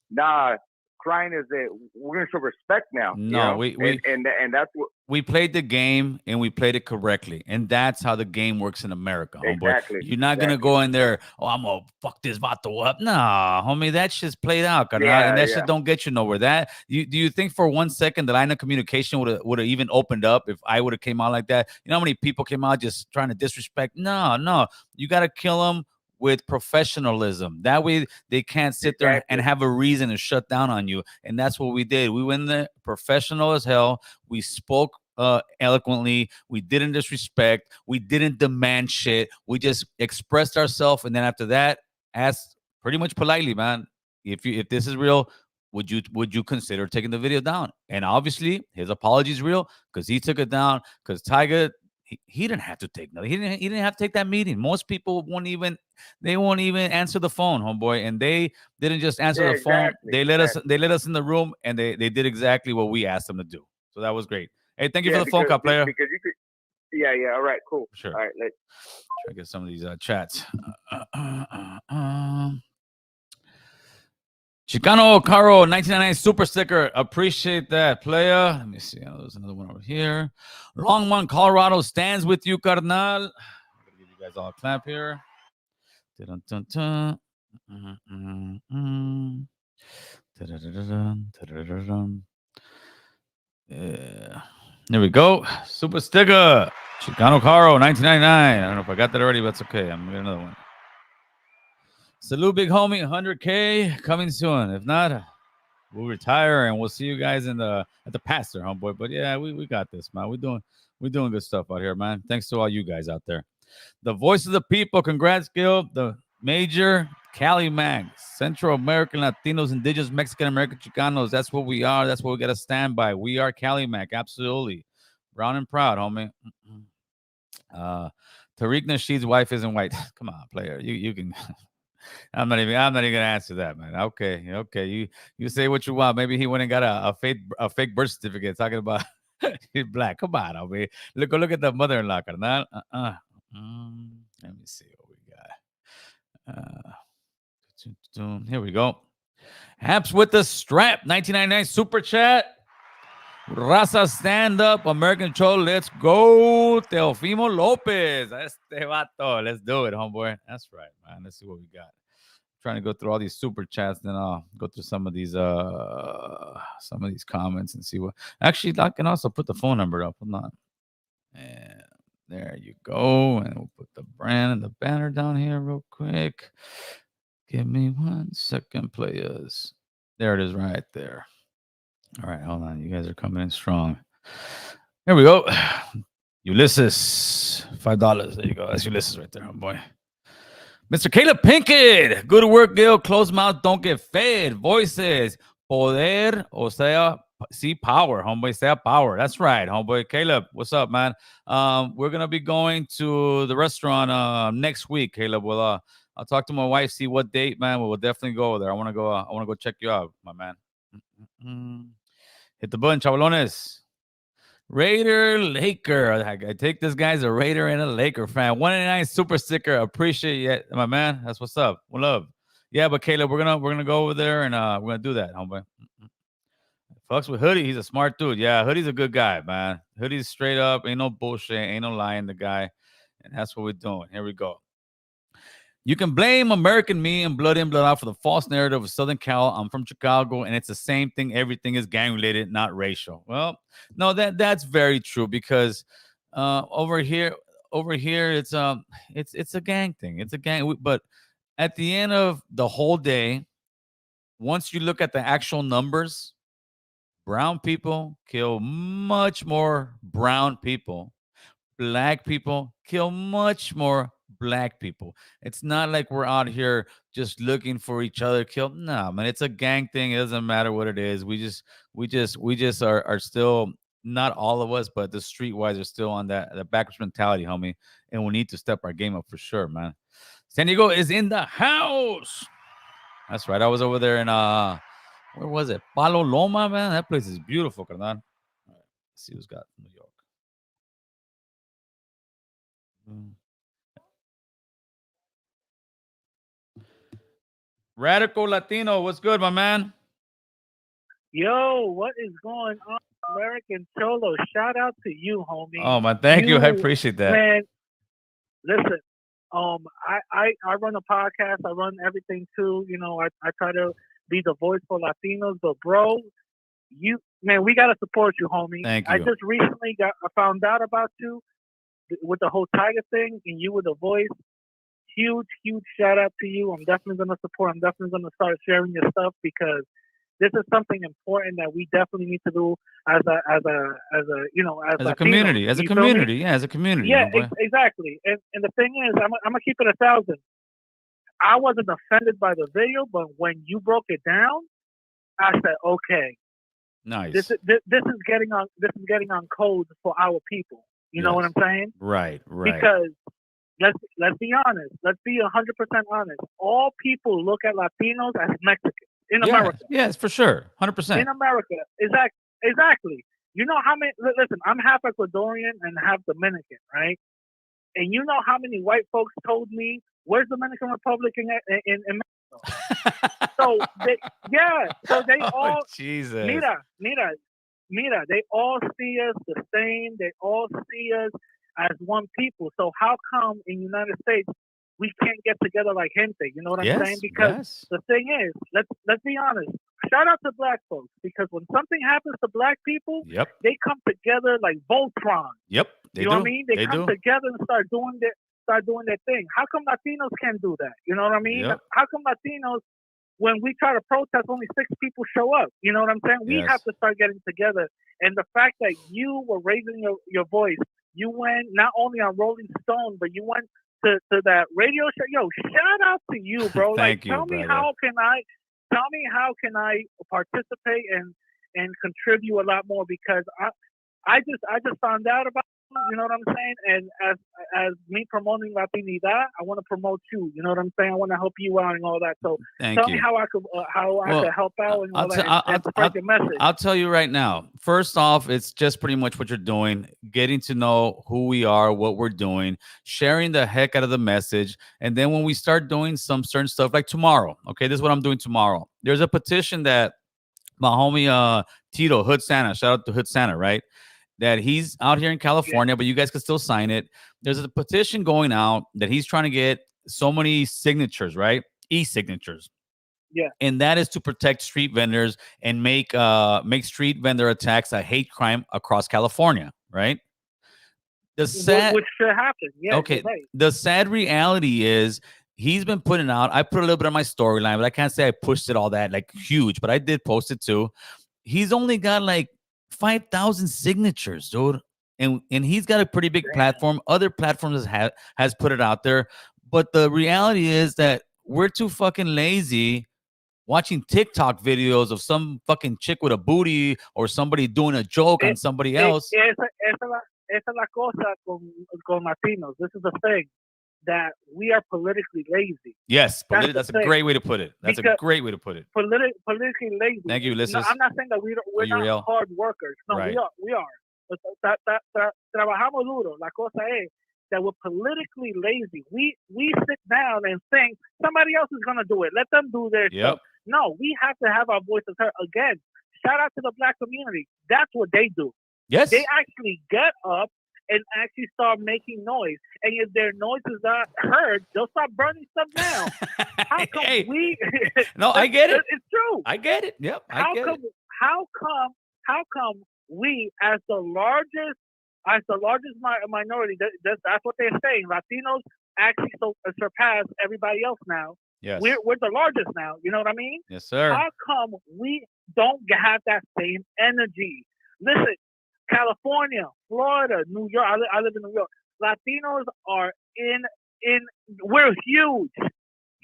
nah. Crying is that we're gonna show respect now. No, and that's what we played the game, and we played it correctly, and that's how the game works in America, homeboy. Exactly. You're not gonna go in there, oh, I'm gonna fuck this vato up. Nah, homie, that shit's played out, and that shit don't get you nowhere. Do you think for 1 second the line of communication would have even opened up if I would have came out like that? You know how many people came out just trying to disrespect? No, you gotta kill them with professionalism. That way they can't sit there and have a reason to shut down on you. And that's what we did. We went there professional as hell. We spoke eloquently. We didn't disrespect. We didn't demand shit. We just expressed ourselves, and then after that, asked pretty much politely, man, if this is real, would you consider taking the video down? And obviously, his apology is real because he took it down. Because Tiger, he didn't have to take no. He didn't have to take that meeting. Most people won't even answer the phone, homeboy, and they didn't just answer Yeah, the phone. exactly. They let us in the room, and they did exactly what we asked them to do. So that was great. Hey, thank you for the phone call, player. Because you could. Yeah. All right. Cool. Sure. All right. Let's try to get some of these chats. Chicano Caro 1999 super sticker. Appreciate that, player. Let me see. There's another one over here. Longmont, Colorado stands with you, carnal. I'm going to give you guys all a clap here. Dun-dun-dun-dun. Yeah. There we go. Super sticker. Chicano Caro 1999. I don't know if I got that already, but that's okay. I'm going to get another one. Salute, big homie. 100K coming soon. If not, we'll retire and we'll see you guys at the pastor, homeboy. But yeah, we got this, man. We're doing good stuff out here, man. Thanks to all you guys out there. The voice of the people. Congrats, Gil. The major Cali Mag, Central American Latinos, Indigenous, Mexican American, Chicanos. That's what we are. That's what we got to stand by. We are Cali Mag. Absolutely. Brown and proud, homie. Tariq Nasheed's wife isn't white. Come on, player. You can. I'm not even gonna answer that, man. Okay. You say what you want. Maybe he went and got a fake birth certificate talking about he's black. Come on, homie. Look at the mother-in-law, carnal. Let me see what we got. Here we go. Haps with the strap. 1999 super chat. Raza stand up. American Troll. Let's go. Teofimo Lopez. Este vato. Let's do it, homeboy. That's right, man. Let's see what we got. Trying to go through all these super chats, then I'll go through some of these comments and see what. Actually, I can also put the phone number up. Hold on. And there you go. And we'll put the brand and the banner down here real quick. Give me 1 second, players. There it is right there. All right, hold on. You guys are coming in strong. Here we go. Ulysses, $5. There you go. That's Ulysses right there, homeboy. Mr. Caleb Pinkett. Good work, Gil. Closed mouth don't get fed. Voices. Poder, o sea, see power, homeboy. Sea power. That's right, homeboy. Caleb, what's up, man? We're going to be going to the restaurant next week, Caleb. Well, I'll talk to my wife, see what date, man. We'll definitely go there. I want to go check you out, my man. Hit the button, chavalones. Raider Laker. I take this guy's a Raider and a Laker fan. 199 super sticker. Appreciate it, my man. That's what's up. One love. Yeah, but Caleb, we're gonna go over there and we're gonna do that, homeboy. Fucks with Hoodie. He's a smart dude. Yeah, Hoodie's a good guy, man. Hoodie's straight up. Ain't no bullshit. Ain't no lying, the guy. And that's what we're doing. Here we go. You can blame American me and blood in, blood out for the false narrative of Southern Cal. I'm from Chicago, and it's the same thing. Everything is gang-related, not racial. Well, no, that's very true because over here, it's a gang thing. It's a gang. But at the end of the whole day, once you look at the actual numbers, brown people kill much more brown people. Black people kill much more black people. It's not like we're out here just looking for each other to kill. No, man, it's a gang thing. It doesn't matter what it is. We just are still, not all of us, but the streetwise are still on that backwards mentality, homie. And we need to step our game up for sure, man. San Diego is in the house. That's right. I was over there in where was it? Palo Loma, man. That place is beautiful, carnal. All right, let's see who's got New York. Radical Latino, what's good, my man? Yo, what is going on, American Cholo? Shout out to you, homie. Oh man, thank you. I appreciate that. Man, listen, I run a podcast. I run everything too. You know, I try to be the voice for Latinos. But bro, we gotta support you, homie. Thank you. I just recently I found out about you with the whole Tiger thing, and you were the voice. Huge shout out to you. I'm definitely gonna support. I'm definitely gonna start sharing your stuff because this is something important that we definitely need to do as a as As a Latinos. community, as a You feel me? community, yeah, as a community, Yeah, homeboy. exactly. And the thing is, I'm gonna keep it 1,000. I wasn't offended by the video, but when you broke it down, I said, okay, Nice. this is getting on codes for our people. You know what Yes. I'm saying? Right. Because let's be honest. Let's be 100% honest. All people look at Latinos as Mexicans in America. Yes, for sure. In 100%. America, exactly. You know how many? Listen, I'm half Ecuadorian and half Dominican, right? And you know how many white folks told me, "Where's Dominican Republic in Mexico?" So they all Jesus. Mira, they all see us the same. They all see us as one people. So how come in the United States we can't get together like gente? You know what I'm saying? Because the thing is, let's be honest. Shout out to black folks, because when something happens to black people, Yep. they come together like Voltron. Yep. They You do. know what I mean? They come do. together and start doing their thing. How come Latinos can't do that? You know what I mean? Yep. How come Latinos, when we try to protest, only 6 people show up? You know what I'm saying? We Yes. have to start getting together. And the fact that you were raising your voice, you went not only on Rolling Stone, but you went to that radio show. Yo, shout out to you, bro. Thank you, tell me brother. how can I participate and contribute a lot more, because I just found out about it, you know what I'm saying? And as me promoting Latinidad, I want to promote you. You know what I'm saying? I want to help you out and all that. So Thank tell you. me how I could help out and all that, and spread your message. I'll tell you right now. First off, it's just pretty much what you're doing, getting to know who we are, what we're doing, sharing the heck out of the message. And then when we start doing some certain stuff, like tomorrow, okay, this is what I'm doing tomorrow. There's a petition that my homie Tito, Hood Santa, shout out to Hood Santa, right? That he's out here in California, but you guys can still sign it. There's a petition going out that he's trying to get so many signatures, right? E-signatures. Yeah. And that is to protect street vendors and make street vendor attacks a hate crime across California, right? Which should happen. Yeah. Okay. Right. The sad reality is he's been putting out, I put a little bit on my storyline, but I can't say I pushed it all that like huge, but I did post it too. He's only got like 5,000 signatures, dude. And he's got a pretty big platform. Other platforms has put it out there. But the reality is that we're too fucking lazy watching TikTok videos of some fucking chick with a booty or somebody doing a joke on somebody else. Esa es la cosa con Latinos. This is the thing, that we are politically lazy. Yes, that's a great way to put it. That's a great way to put it. Politically lazy. Thank you, Ulysses. No, I'm not saying that we're not hard workers. No, right. we are. Trabajamos duro. La cosa es that we're politically lazy. We sit down and think somebody else is gonna do it. Let them do their stuff. No, we have to have our voices heard. Again, shout out to the black community. That's what they do. Yes. They actually get up and actually start making noise. And if their noise is not heard, they'll start burning stuff down. How come we? No, I get it. It's true. I get it. Yep. How come we, as the largest minority, that's what they're saying. Latinos actually surpass everybody else now. Yes. We're the largest now. You know what I mean? Yes, sir. How come we don't have that same energy? Listen, California, Florida, New York. I live in New York. Latinos are we're huge.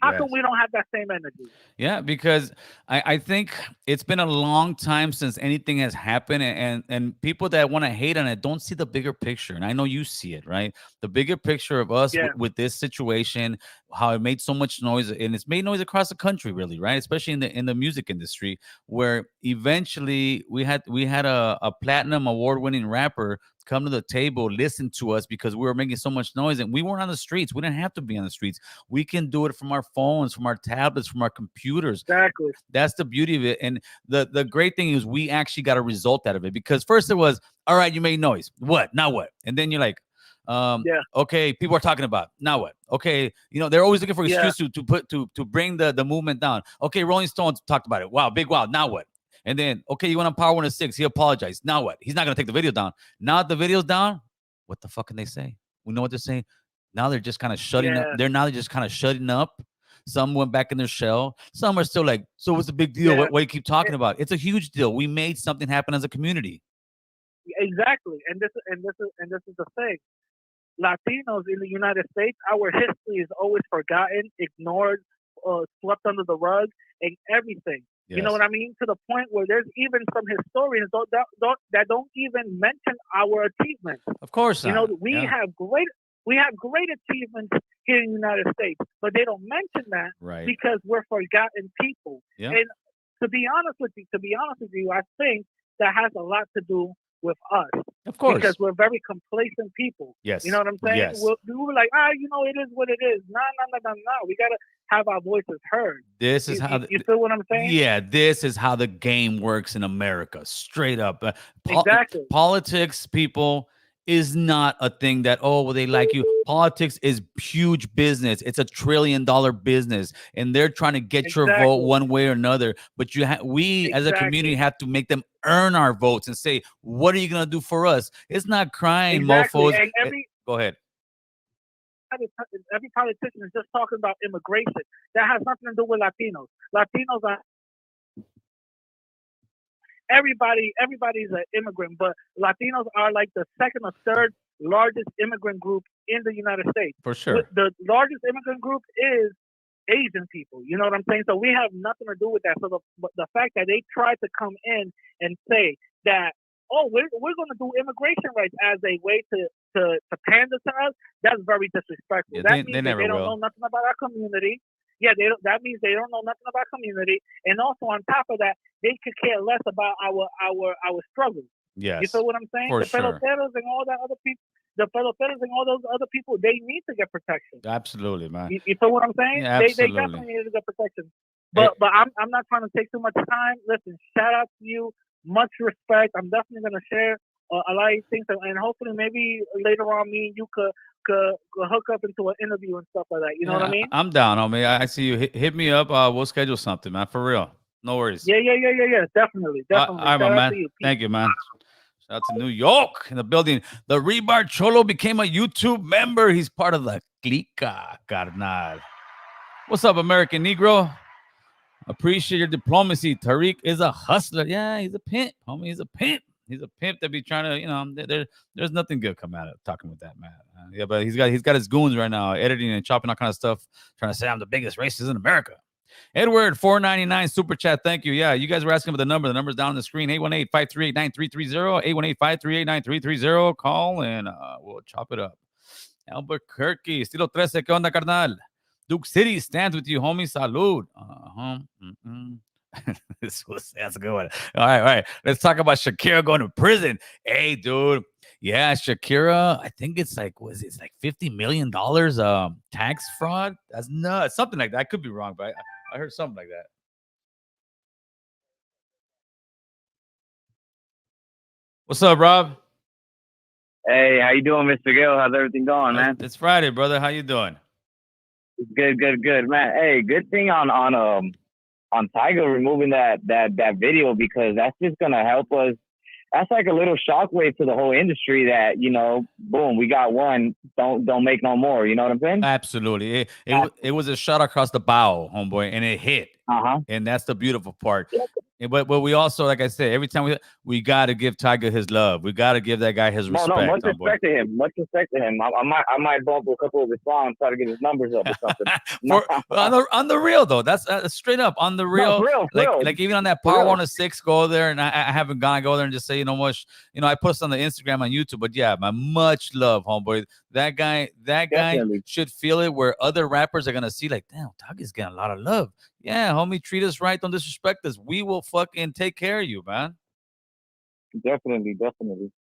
How come we don't have that same energy? Yeah, because I think it's been a long time since anything has happened, and people that want to hate on it don't see the bigger picture. And I know you see it, right? The bigger picture of us with this situation, how it made so much noise, and it's made noise across the country, really, right? Especially in the music industry, where eventually we had a platinum award-winning rapper come to the table, listen to us because we were making so much noise, and we weren't on the streets. We didn't have to be on the streets. We can do it from our phones, from our tablets, from our computers. Exactly. That's the beauty of it. And the great thing is we actually got a result out of it, because first it was, all right, you made noise. What? Now what? And then you're like, okay, people are talking about. Now what? Okay, they're always looking for excuses to bring the movement down. Okay, Rolling Stones talked about it. Wow, big wow. Now what? And then, okay, you went on Power 106. He apologized. Now what? He's not going to take the video down. Now the video's down, what the fuck can they say? We know what they're saying. Now they're just kind of shutting up. They're just kind of shutting up Some went back in their shell. Some are still like, so what's the big deal? Yeah. What do you keep talking about? It's a huge deal. We made something happen as a community. Exactly, and this is the thing. Latinos in the United States, our history is always forgotten, ignored, swept under the rug, and everything. You know Yes. what I mean? To the point where there's even some historians that don't even mention our achievements. Of course You not. know, Yeah. we have great achievements here in the United States, but they don't mention that Right. because we're forgotten people. Yeah. And to be honest with you, I think that has a lot to do with us Of course. because we're very complacent people. Yes. You know what I'm saying? Yes. We were like, it is what it is. No. We gotta have our voices heard. This is how You feel what I'm saying? Yeah, this is how the game works in America. Straight up. Exactly. Politics, people, is not a thing that, oh, well, they like you. Politics is huge business. It's $1 trillion business, and they're trying to get your vote Exactly. one way or another. But we as a community Exactly. have to make them earn our votes and say, what are you gonna do for us? It's not crying, Exactly. mofos. And Go ahead. every politician is just talking about immigration. That has nothing to do with Latinos. Latinos are everybody's an immigrant, but Latinos are like the second or third largest immigrant group in the United States. For sure. The largest immigrant group is Asian people. You know what I'm saying? So we have nothing to do with that. So the fact that they tried to come in and say that, oh, we're going to do immigration rights as a way to pander to us, that's very disrespectful. Yeah, that they means never they don't will. know nothing about our community. Yeah, that means they don't know nothing about community, and also on top of that, they could care less about our struggles. Yes. You feel what I'm saying? For the sure. peloteros and all that other people, the peloteros and all those other people, they need to get protection. Absolutely, man. You feel what I'm saying? Yeah, They absolutely. definitely need to get protection. But I'm not trying to take too much time. Listen, shout out to you. Much respect. I'm definitely gonna share a lot of things, and hopefully maybe later on me and you could hook up into an interview and stuff like that. You know what I mean? I'm down, homie. I see you. Hit me up. We'll schedule something, man. For real. No worries. Yeah. Definitely. All right, Shout my out man. to you. Thank you, man. Shout out to New York in the building. The Rebar Cholo became a YouTube member. He's part of the Clica, carnal. What's up, American Negro? Appreciate your diplomacy. Tariq is a hustler. Yeah, he's a pimp, homie. He's a pimp. He's a pimp that be trying to, there's nothing good come out of talking with that man. Yeah, but he's got his goons right now, editing and chopping all kind of stuff, trying to say I'm the biggest racist in America. Edward, $4.99 super chat. Thank you. Yeah, you guys were asking for the number. The number's down on the screen. 818-538-9330. 818-538-9330. Call and we'll chop it up. Albuquerque, Estilo 13. ¿Qué onda, carnal? Duke City stands with you, homie. Salud. That's a good one. All right. Let's talk about Shakira going to prison. Hey, dude. Yeah, Shakira, I think it's like, it's like $50 million tax fraud? That's nuts. Something like that. I could be wrong, but I heard something like that. What's up, Rob? Hey, how you doing, Mr. Gill? How's everything going, man? It's Friday, brother. How you doing? Good, man. Hey, good thing on Tiger removing that video, because that's just gonna help us. That's like a little shockwave to the whole industry that, boom, we got one, don't make no more. You know what I'm saying? Absolutely. It was a shot across the bow, homeboy, and it hit. And that's the beautiful part. But we also, like I said, every time we got to give Tiger his love. We got to give that guy his respect. No, much respect to him. Much respect to him. I might bump a couple of his songs, try to get his numbers up or something. on the real though, that's straight up on the real. No, real. Like even on that Power 106, go there, and I haven't gone. I go there and just say, I post on the Instagram on YouTube. But yeah, my much love, homeboy. That guy should feel it, where other rappers are gonna see like, damn, Tiger's getting a lot of love. Yeah, homie, treat us right, don't disrespect us. We will fucking take care of you, man. Definitely.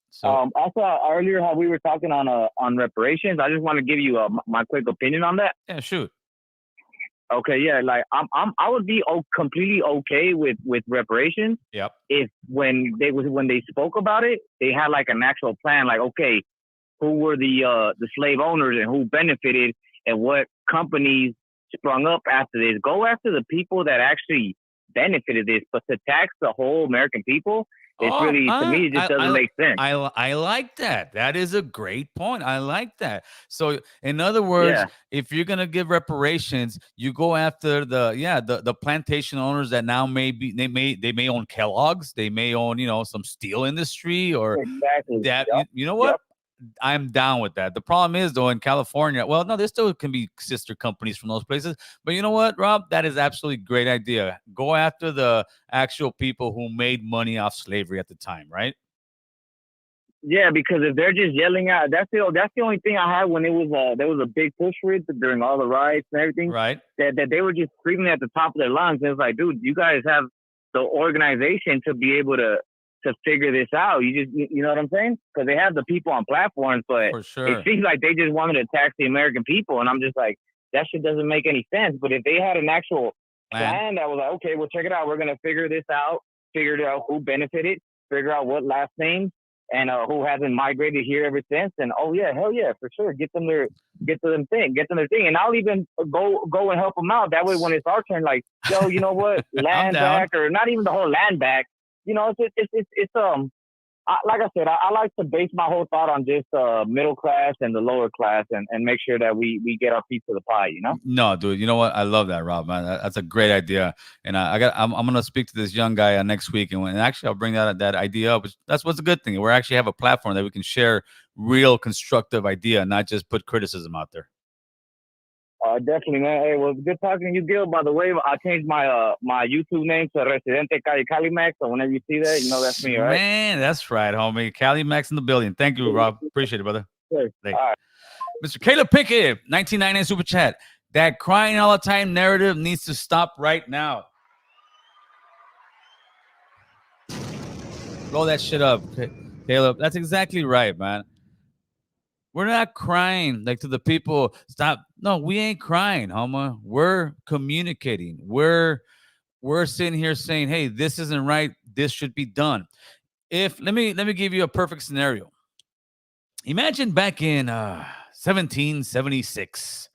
So, also earlier how we were talking on reparations, I just want to give you my quick opinion on that. yeah, shoot. Okay, yeah, like I would be completely okay with reparations. Yep. If when they spoke about it, they had like an actual plan, like, okay, who were the slave owners and who benefited and what companies sprung up after this. Go after the people that actually benefited this, but to tax the whole American people, It's really, to me, it just doesn't make sense. I like that. That is a great point. I like that. So, in other words, if you're gonna give reparations, you go after the plantation owners that now they may own Kellogg's, they may own some steel industry or that. You know what? I'm down with that. The problem is, though, in California, well, no, there still can be sister companies from those places. But you know what, Rob? That is absolutely a great idea. Go after the actual people who made money off slavery at the time, right? Yeah, because if they're just yelling out, that's the only thing I had when it was there was a big push for it during all the riots and everything. Right. That they were just screaming at the top of their lungs. And it's like, dude, you guys have the organization to be able to figure this out. You know what I'm saying? Because they have the people on platforms, but for sure, it seems like they just wanted to tax the American people. And I'm just like, that shit doesn't make any sense. But if they had an actual plan that was like, okay, well, check it out. We're going to figure this out, figure out who benefited, figure out what last names, and who hasn't migrated here ever since. And hell yeah, for sure. Get them their thing. And I'll even go and help them out. That way, when it's our turn, like, yo, you know what? Land back, or not even the whole land back. It's like I said, I like to base my whole thought on just middle class and the lower class, and make sure that we get our piece of the pie. No, dude. You know what? I love that, Rob. Man, that's a great idea. And I'm gonna speak to this young guy next week, and actually I'll bring that idea up. That's what's a good thing. We actually have a platform that we can share real constructive idea, not just put criticism out there. Definitely, man. Hey, well, it's good talking to you, Gil. By the way, I changed my my YouTube name to Residente Cali Max. So whenever you see that, you know that's me, right? Man, that's right, homie. Cali Max in the building. Thank you, Rob. Appreciate it, brother. Sure. All right. Mr. Caleb Pickett, 1999 super chat. That crying all the time narrative needs to stop right now. Blow that shit up, Caleb. That's exactly right, man. We're not crying like to the people. Stop. No, we ain't crying, homo. We're communicating. We're sitting here saying, hey, this isn't right. This should be done. Let me give you a perfect scenario. Imagine back in 1776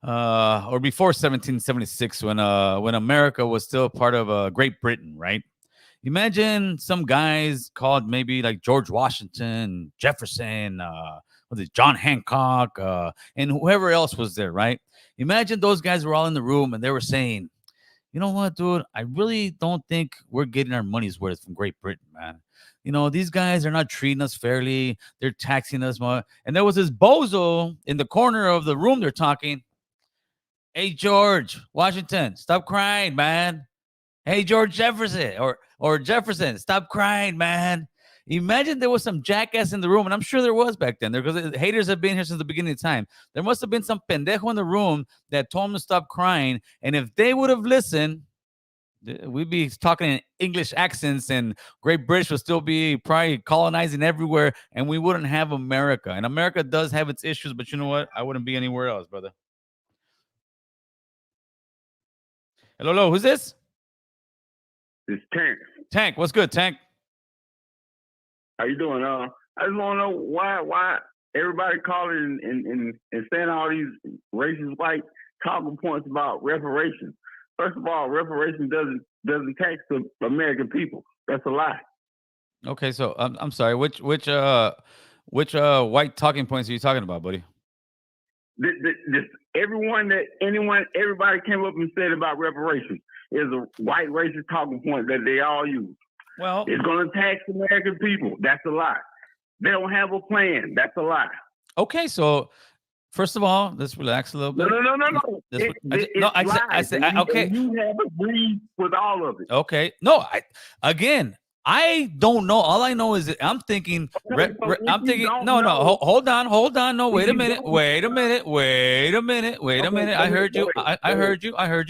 or before 1776 when America was still part of Great Britain, right? Imagine some guys called maybe like George Washington, Jefferson, John Hancock, and whoever else was there, right? Imagine those guys were all in the room and they were saying, you know what, dude? I really don't think we're getting our money's worth from Great Britain, man. These guys are not treating us fairly. They're taxing us more. And there was this bozo in the corner of the room. They're talking, hey, George Washington, stop crying, man. Hey, George Jefferson or Jefferson, stop crying, man. Imagine there was some jackass in the room, and I'm sure there was back then, because haters have been here since the beginning of time. There must have been some pendejo in the room that told him to stop crying, and if they would have listened, we'd be talking in English accents, and Great British would still be probably colonizing everywhere, and we wouldn't have America. And America does have its issues, but you know what? I wouldn't be anywhere else, brother. Hello, who's this? It's Tank. Tank, what's good, Tank? How you doing? I just want to know why everybody calling and saying all these racist white talking points about reparations. First of all, reparations doesn't tax the American people. That's a lie. Okay, so I'm sorry. Which white talking points are you talking about, buddy? Everybody came up and said about reparations is a white racist talking point that they all use. Well, it's going to tax American people. That's a lie. They don't have a plan. That's a lie. Okay, so first of all, let's relax a little bit. No. I said okay. You have agreed with all of it. Okay, no, I don't know. All I know is that I'm thinking. Hold on. No, wait a minute. I heard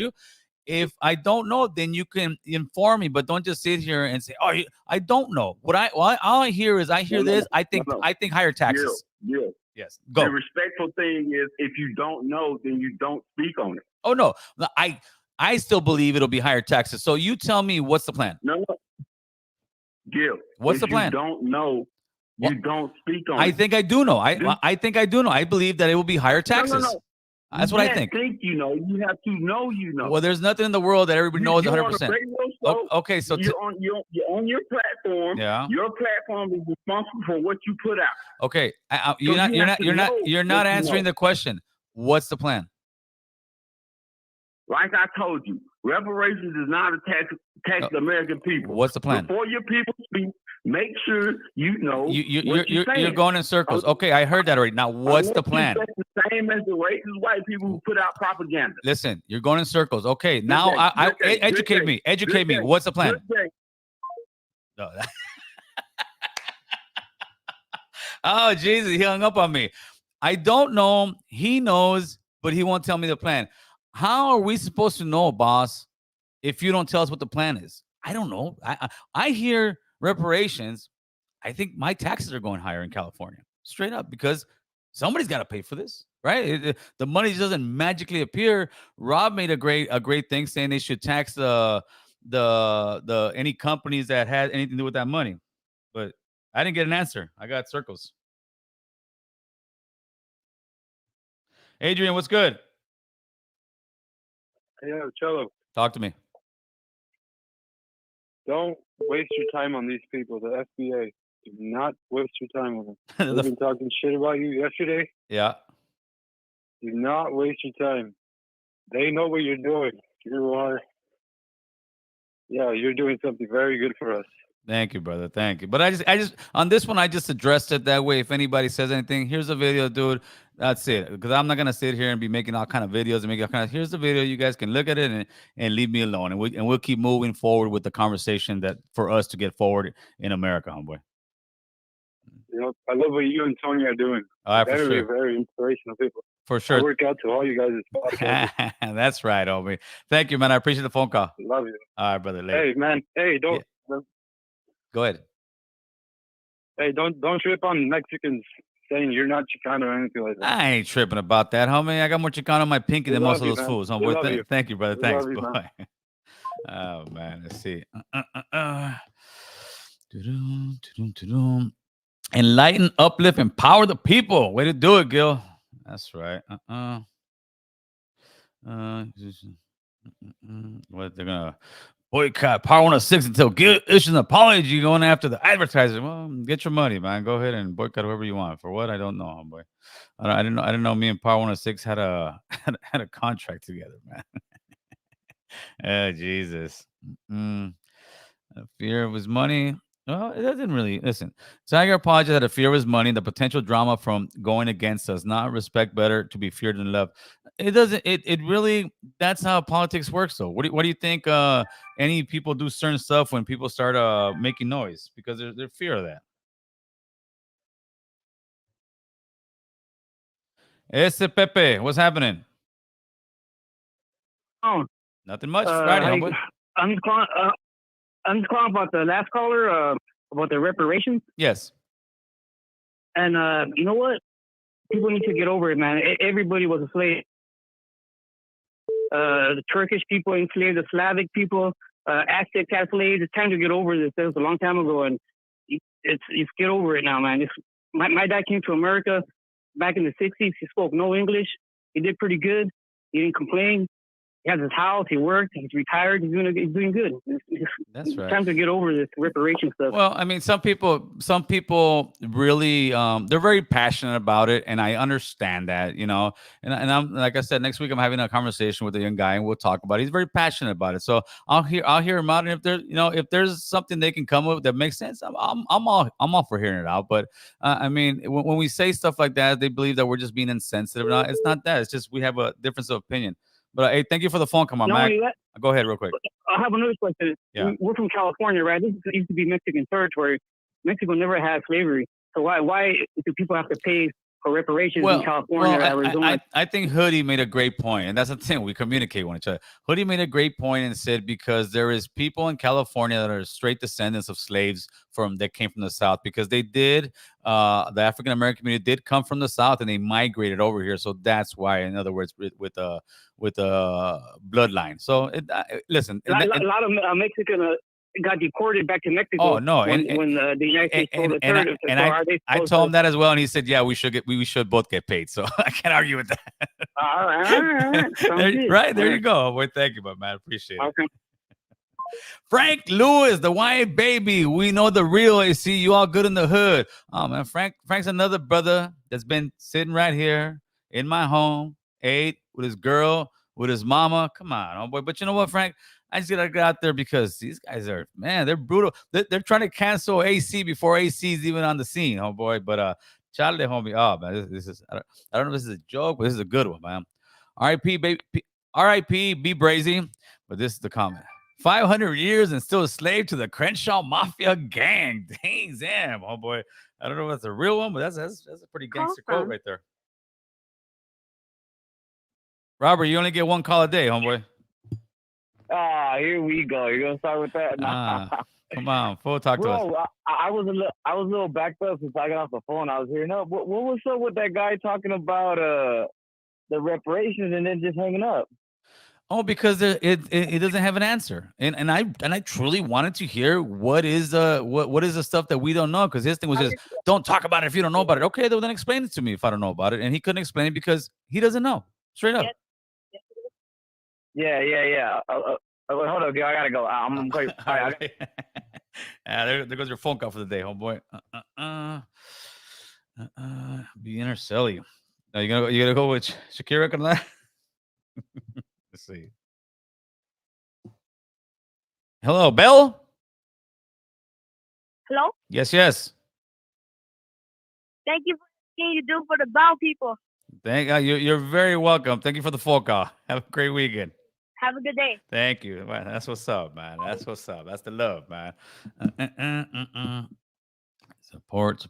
you. If I don't know, then you can inform me, but don't just sit here and say, "Oh, I don't know." All I hear is I think higher taxes. Yeah. Yes. Go. The respectful thing is, if you don't know, then you don't speak on it. Oh no, I still believe it'll be higher taxes. So you tell me, what's the plan? No. Gil, what's the plan? You don't know. You don't speak on it. I think I do know. I think I do know. I believe that it will be higher taxes. No. That's You what I can't think. think you know. You have to know you know. Well, there's nothing in the world that everybody knows You're 100%. on a radio show. Okay, so you're on your platform. Yeah. Your platform is responsible for what you put out. okay, you have to know you're what not you answering know. the question. What's the plan? Like I told you, reparations is not a tax the American people. What's the plan? Before your people speak, make sure you know You're going in circles. Okay, I heard that already. Now, what's the plan? It's the same as the racist white people who put out propaganda. Listen, you're going in circles. Okay, Good now day, educate good me. day, Educate good me. day, What's the plan? good day. No, oh, Jesus, he hung up on me. I don't know. He knows, but he won't tell me the plan. How are we supposed to know, boss, if you don't tell us what the plan is? I don't know. I hear reparations. I think my taxes are going higher in California, straight up, because somebody's got to pay for this, right? The money just doesn't magically appear. Rob made a great thing saying they should tax the any companies that had anything to do with that money, but I didn't get an answer. I got circles. Adrian, what's good? Yeah, Cello, Talk to me. don't waste your time on these people. The FBA, do not waste your time with them. They've been talking shit about you yesterday. Yeah. Do not waste your time. They know what you're doing. You're doing something very good for us. Thank you, brother. Thank you. But I just on this one, I just addressed it that way. If anybody says anything, here's a video, dude. That's it. Because I'm not gonna sit here and be making all kind of videos and making all kind of. Here's the video. You guys can look at it and leave me alone, and we'll keep moving forward with the conversation that for us to get forward in America, homeboy. You know, I love what you and Tony are doing. All right, for Very, sure. very inspirational people. For I sure. work out to all you guys' podcasts. That's right, homie. Thank you, man. I appreciate the phone call. Love you. All right, brother. Later. Hey, man. Hey, don't Go ahead. Hey, don't trip on Mexicans saying you're not Chicano or anything like that. I ain't tripping about that, homie. I got more Chicano on my pinky We than most love of you, those man. fools, We homeboy. love you. Thank you, brother. We Thanks, love you, boy. man. Oh man, let's see. Do-dum, do-dum, do-dum. Enlighten, uplift, empower the people. Way to do it, Gil. That's right. What they're gonna boycott Power 106 until Gil issues an apology going after the advertiser. Well, get your money, man. Go ahead and boycott whoever you want. For what? I don't know, homeboy. I didn't know me and Power 106 had a contract together, man. Oh, Jesus. Fear of his money. Well, it doesn't really listen. Tiger apologized out of fear of his money, the potential drama from going against us. Not respect better to be feared than loved. It doesn't. It really. That's how politics works, though. What do you think? Any people do certain stuff when people start making noise because they're fear of that. Ese Pepe, what's happening? Oh, Nothing much. Friday, homeboy. I'm just calling about the last caller about the reparations. Yes. And you know what? People need to get over it, man. Everybody was a slave. The Turkish people enslaved the Slavic people. Aztecs had slaves. It's time to get over this. That was a long time ago, and it's get over it now, man. My dad came to America back in the 60s. He spoke no English. He did pretty good. He didn't complain. He has his house. He worked. He's retired. He's doing good. That's right. It's time to get over this reparation stuff. Well, I mean, some people really, they're very passionate about it, and I understand that, you know. And I'm like I said, next week I'm having a conversation with a young guy, and we'll talk about it. He's very passionate about it, so I'll hear him out. And if there's something they can come up with that makes sense, I'm all for hearing it out. But I mean, when we say stuff like that, they believe that we're just being insensitive. No, it's not that. It's just we have a difference of opinion. But hey, thank you for the phone call, Mac. Go ahead, real quick. I have another question. Yeah. We're from California, right? This used to be Mexican territory. Mexico never had slavery, so why do people have to pay for reparations in California or Arizona? I think Hoodie made a great point, and that's the thing. We communicate with each other. Hoodie made a great point and said because there is people in California that are straight descendants of slaves that came from the South, because they did the African American community did come from the South and they migrated over here. So that's why, in other words, with a bloodline. So listen, a lot of Mexican got deported back to Mexico. Oh no, when the United States pulled the trigger. So are they I told him that as well, and he said, "Yeah, we should both get paid." So I can't argue with that. All right. Right there, you go. Boy, thank you, my man. Appreciate it. Okay. Frank Lewis, the white baby. We know the real AC. You all good in the hood. Oh man, Frank's another brother that's been sitting right here in my home, ate with his girl, with his mama. Come on, oh boy. But you know what, Frank? I just gotta get out there because these guys are, man, they're brutal. They're trying to cancel AC before AC is even on the scene, oh boy. But Charlie, homie, oh man, this is, I don't know if this is a joke, but this is a good one, man. R.I.P. baby, R.I.P. Be Brazy, but this is the comment. 500 years and still a slave to the Crenshaw Mafia gang. Dang, damn, oh boy. I don't know if that's a real one, but that's a pretty gangster quote right there. Robert, you only get one call a day, homeboy. Here we go. You're gonna start with that? Come on, full talk to us. I was a little backed up since I got off the phone. I was hearing up. What was up with that guy talking about the reparations and then just hanging up? Oh, because it doesn't have an answer, and I truly wanted to hear what is the stuff that we don't know, because his thing was just don't talk about it if you don't know about it. Okay, then explain it to me if I don't know about it, and he couldn't explain it because he doesn't know. Straight up. Yeah. Hold on, I gotta go. I'm going. There goes your phone call for the day, homeboy. Be Intercelli. You gonna go with Shakira on that? Let's see. Hello, Belle. Hello. Yes. Thank you for what you do for the Bow people. Thank you. You're very welcome. Thank you for the phone call. Have a great weekend. Have a good day. Thank you. Man, that's what's up, man. That's what's up. That's the love, man. Support.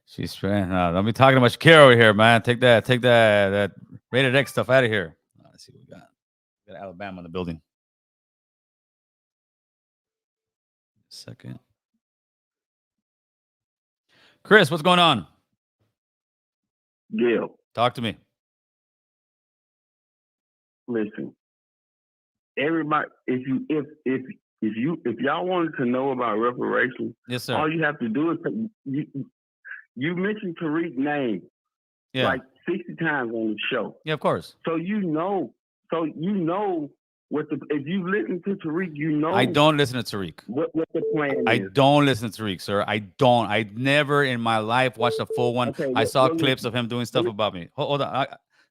She's trying. Don't be talking about Shakira over here, man. Take that rated X stuff out of here. Let's see what we got. We got Alabama in the building. Second. Chris, what's going on? Gil, talk to me. Listen, everybody, if y'all wanted to know about reparations, yes, sir. All you have to do is you mentioned Tariq's name, like 60 times on the show. Yeah, of course. So you know what if you listen to Tariq, you know. I don't listen to Tariq. What the plan is. I don't listen to Tariq, sir. I don't. I never in my life watched a full one. Okay, I saw clips of him doing stuff about me. Hold on.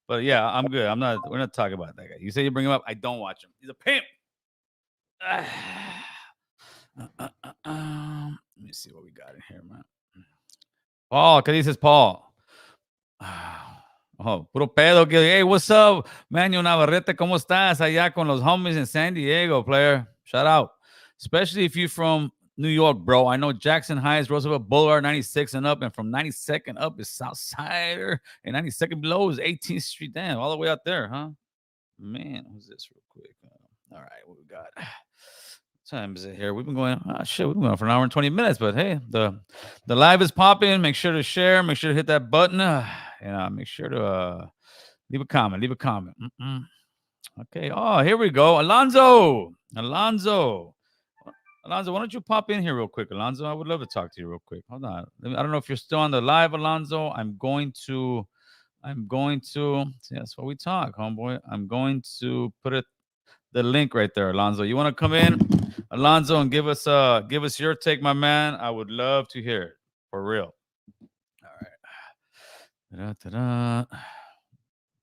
But yeah, I'm good. We're not talking about that guy. You say you bring him up. I don't watch him. He's a pimp. Let me see what we got in here, man. Paul, ¿qué dices, Paul? Oh, puro pedo. Hey, what's up, Manuel Navarrete? ¿Cómo estás allá con los homies in San Diego, player? Shout out. Especially if you're from New York, bro. I know Jackson Heights, Roosevelt Boulevard, 96 and up, and from 92nd up is Southsider, and 92nd below is 18th Street. Damn, all the way out there, huh? Man, who's this real quick? All right, what we got? What time is it here? We've been going, we've been going for an hour and 20 minutes, but hey, the live is popping. Make sure to share. Make sure to hit that button. Make sure to leave a comment. Okay. Oh, here we go. Alonzo, why don't you pop in here real quick, Alonzo? I would love to talk to you real quick. Hold on. I don't know if you're still on the live, Alonzo. I'm going to. See, that's what we talk, homeboy. I'm going to put the link right there, Alonzo. You want to come in, Alonzo, and give us your take, my man? I would love to hear it for real. All right. And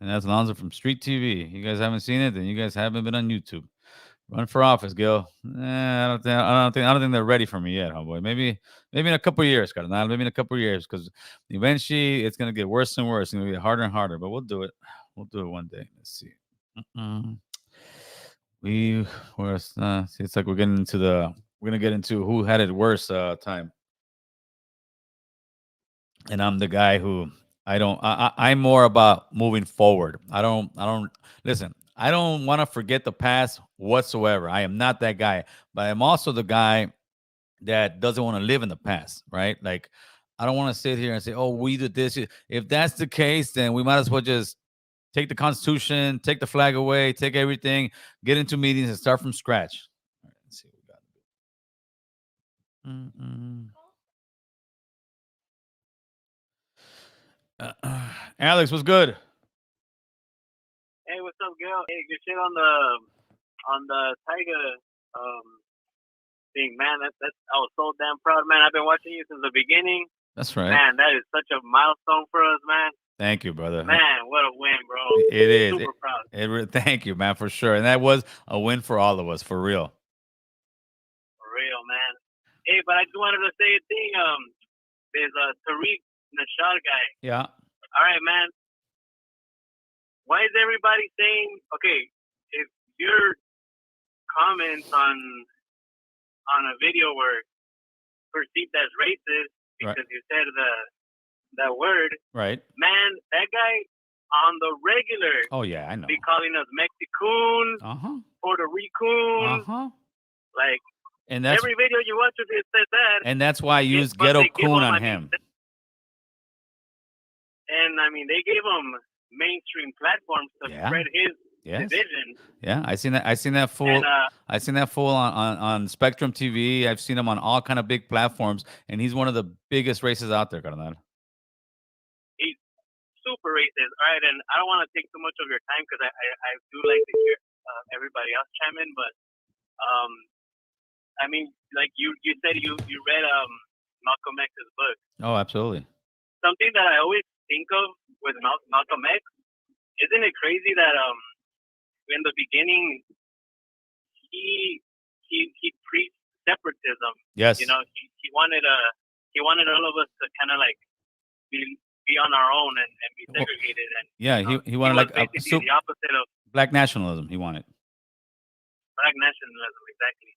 that's Alonzo from Street TV. You guys haven't seen it, then you guys haven't been on YouTube. Run for office, Gil. I don't think they're ready for me yet, homeboy. Maybe in a couple of years, Carnal. Maybe in a couple of years, because eventually it's gonna get worse and worse. It's gonna get harder and harder. But we'll do it. We'll do it one day. Let's see. See, it's like we're gonna get into who had it worse time. And I'm the guy who I'm more about moving forward. I don't listen. I don't want to forget the past whatsoever. I am not that guy, but I'm also the guy that doesn't want to live in the past, right? Like, I don't want to sit here and say, oh, we did this. If that's the case, then we might as well just take the Constitution, take the flag away, take everything, get into meetings and start from scratch. All right, let's see what we got. Alex, what's good? Hey, what's up, Gil? Hey, good shit on the Tiger thing, man. That's I was so damn proud, man. I've been watching you since the beginning. That's right. Man, that is such a milestone for us, man. Thank you, brother. Man, what a win, bro. It is. Super proud. Thank you, man, for sure. And that was a win for all of us, for real. For real, man. Hey, but I just wanted to say a thing. There's a Tariq Nashar guy. Yeah. All right, man. Why is everybody saying, okay, if your comments on a video were perceived as racist because you said that word, right? Man, that guy on the regular, oh yeah, I know, be calling us Mexicoons, Puerto Ricans, like, and that's every video you watch of it says that, and that's why I used ghetto coon on him. And I mean, they gave him mainstream platforms to spread his division. Yeah, I seen that. I seen that fool. And, I seen that fool on Spectrum TV. I've seen him on all kind of big platforms, and he's one of the biggest racists out there, carnal. He's super racist. All right, and I don't want to take too much of your time because I do like to hear everybody else chime in, but I mean, like you said, you read Malcolm X's book. Oh, absolutely. Something that I always think of with Malcolm X, isn't it crazy that in the beginning he preached separatism. Yes. You know, he wanted all of us to kind of like be on our own and be segregated. And yeah, he wanted like the opposite of black nationalism. He wanted black nationalism, exactly.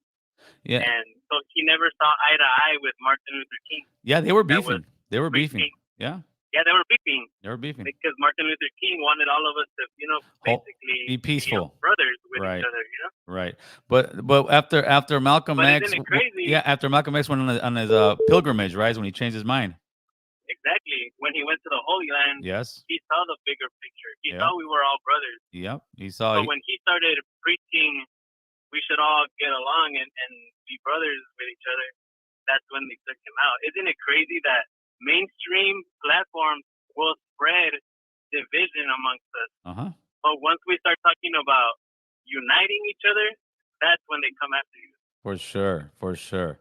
Yeah. And so he never saw eye to eye with Martin Luther King. Yeah, they were beefing. They were beefing. Yeah. Yeah, they were beefing. They were beefing because Martin Luther King wanted all of us to, you know, basically be peaceful, brothers with each other, you know. Right. But after Malcolm X, isn't it crazy? Yeah, after Malcolm X went on his pilgrimage, right, when he changed his mind. Exactly. When he went to the Holy Land, yes, he saw the bigger picture. He saw we were all brothers. Yep. He saw. So when he started preaching, we should all get along and be brothers with each other. That's when they took him out. Isn't it crazy that mainstream platforms will spread division amongst us? But once we start talking about uniting each other, that's when they come after you. For sure.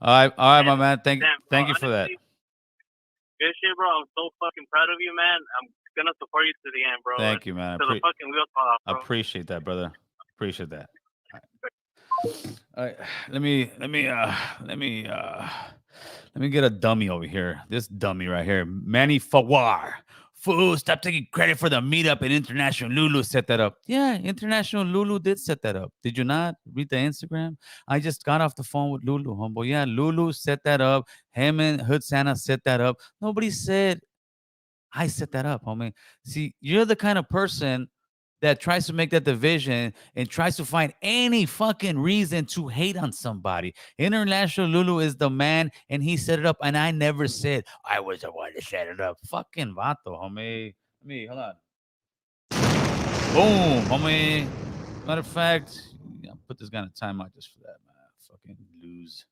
All right, my man. Thank you for that. Good shit, bro. I'm so fucking proud of you, man. I'm gonna support you to the end, bro. Thank you, man. To the fucking wheels fall off, bro. Appreciate that, brother. Appreciate that. All right. Let me get a dummy over here. This dummy right here, Manny Fawar. Fool, stop taking credit for the meetup and International Lulu set that up. Yeah, International Lulu did set that up. Did you not read the Instagram? I just got off the phone with Lulu, homeboy. Yeah, Lulu set that up. Him and Hood Santa set that up. Nobody said I set that up, homie. See, you're the kind of person that tries to make that division and tries to find any fucking reason to hate on somebody. International Lulu is the man, and he set it up, and I never said I was the one to set it up. Fucking vato, homie. Hold on. Boom, homie. Matter of fact, I'll put this guy in a timeout just for that, man. Fucking lose.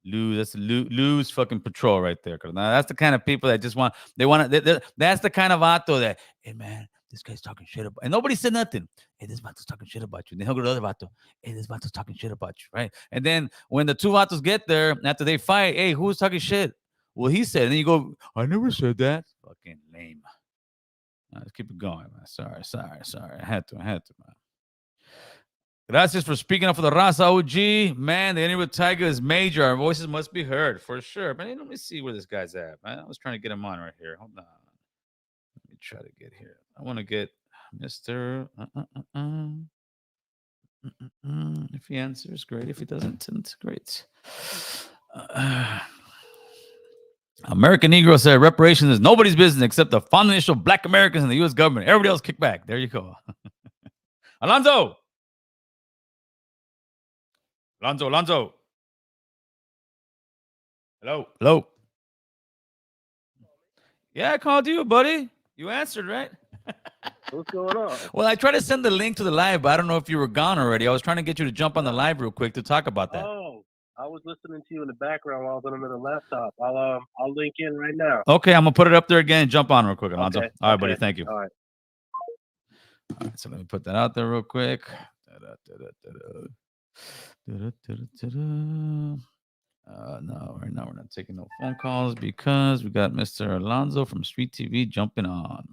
That's lose fucking patrol right there. Now, that's the kind of people that just want, that's the kind of vato that, hey, man, this guy's talking shit about, and nobody said nothing. Hey, this vato's talking shit about you. Then he'll go to the other vato. Hey, this vato's talking shit about you, right? And then when the two vatos get there, after they fight, hey, who's talking shit? Well, he said, and then you go, I never said that. Fucking lame. Let's keep it going, man. Sorry. I had to, man. Gracias for speaking up for the Raza OG. Man, the interview with Tiger is major. Our voices must be heard, for sure. Man, let me see where this guy's at, man. I was trying to get him on right here. Hold on. Let me try to get here. I want to get Mr. If he answers, great. If he doesn't, it's great. American Negro said reparations is nobody's business except the founding initial Black Americans and the U.S. government. Everybody else kick back. There you go. Alonzo. Hello. Yeah, I called you, buddy. You answered, right? What's going on? Well, I tried to send the link to the live, but I don't know if you were gone already. I was trying to get you to jump on the live real quick to talk about that. Oh, I I was listening to you in the background while I was on another laptop. I'll link in right now. Okay, I'm gonna put it up there again and jump on real quick, Alonzo. Okay, All right, buddy. okay. Thank you. All right. All right, so let me put that out there real quick. No, right now we're not taking no phone calls because we got Mr. Alonzo from Street TV jumping on,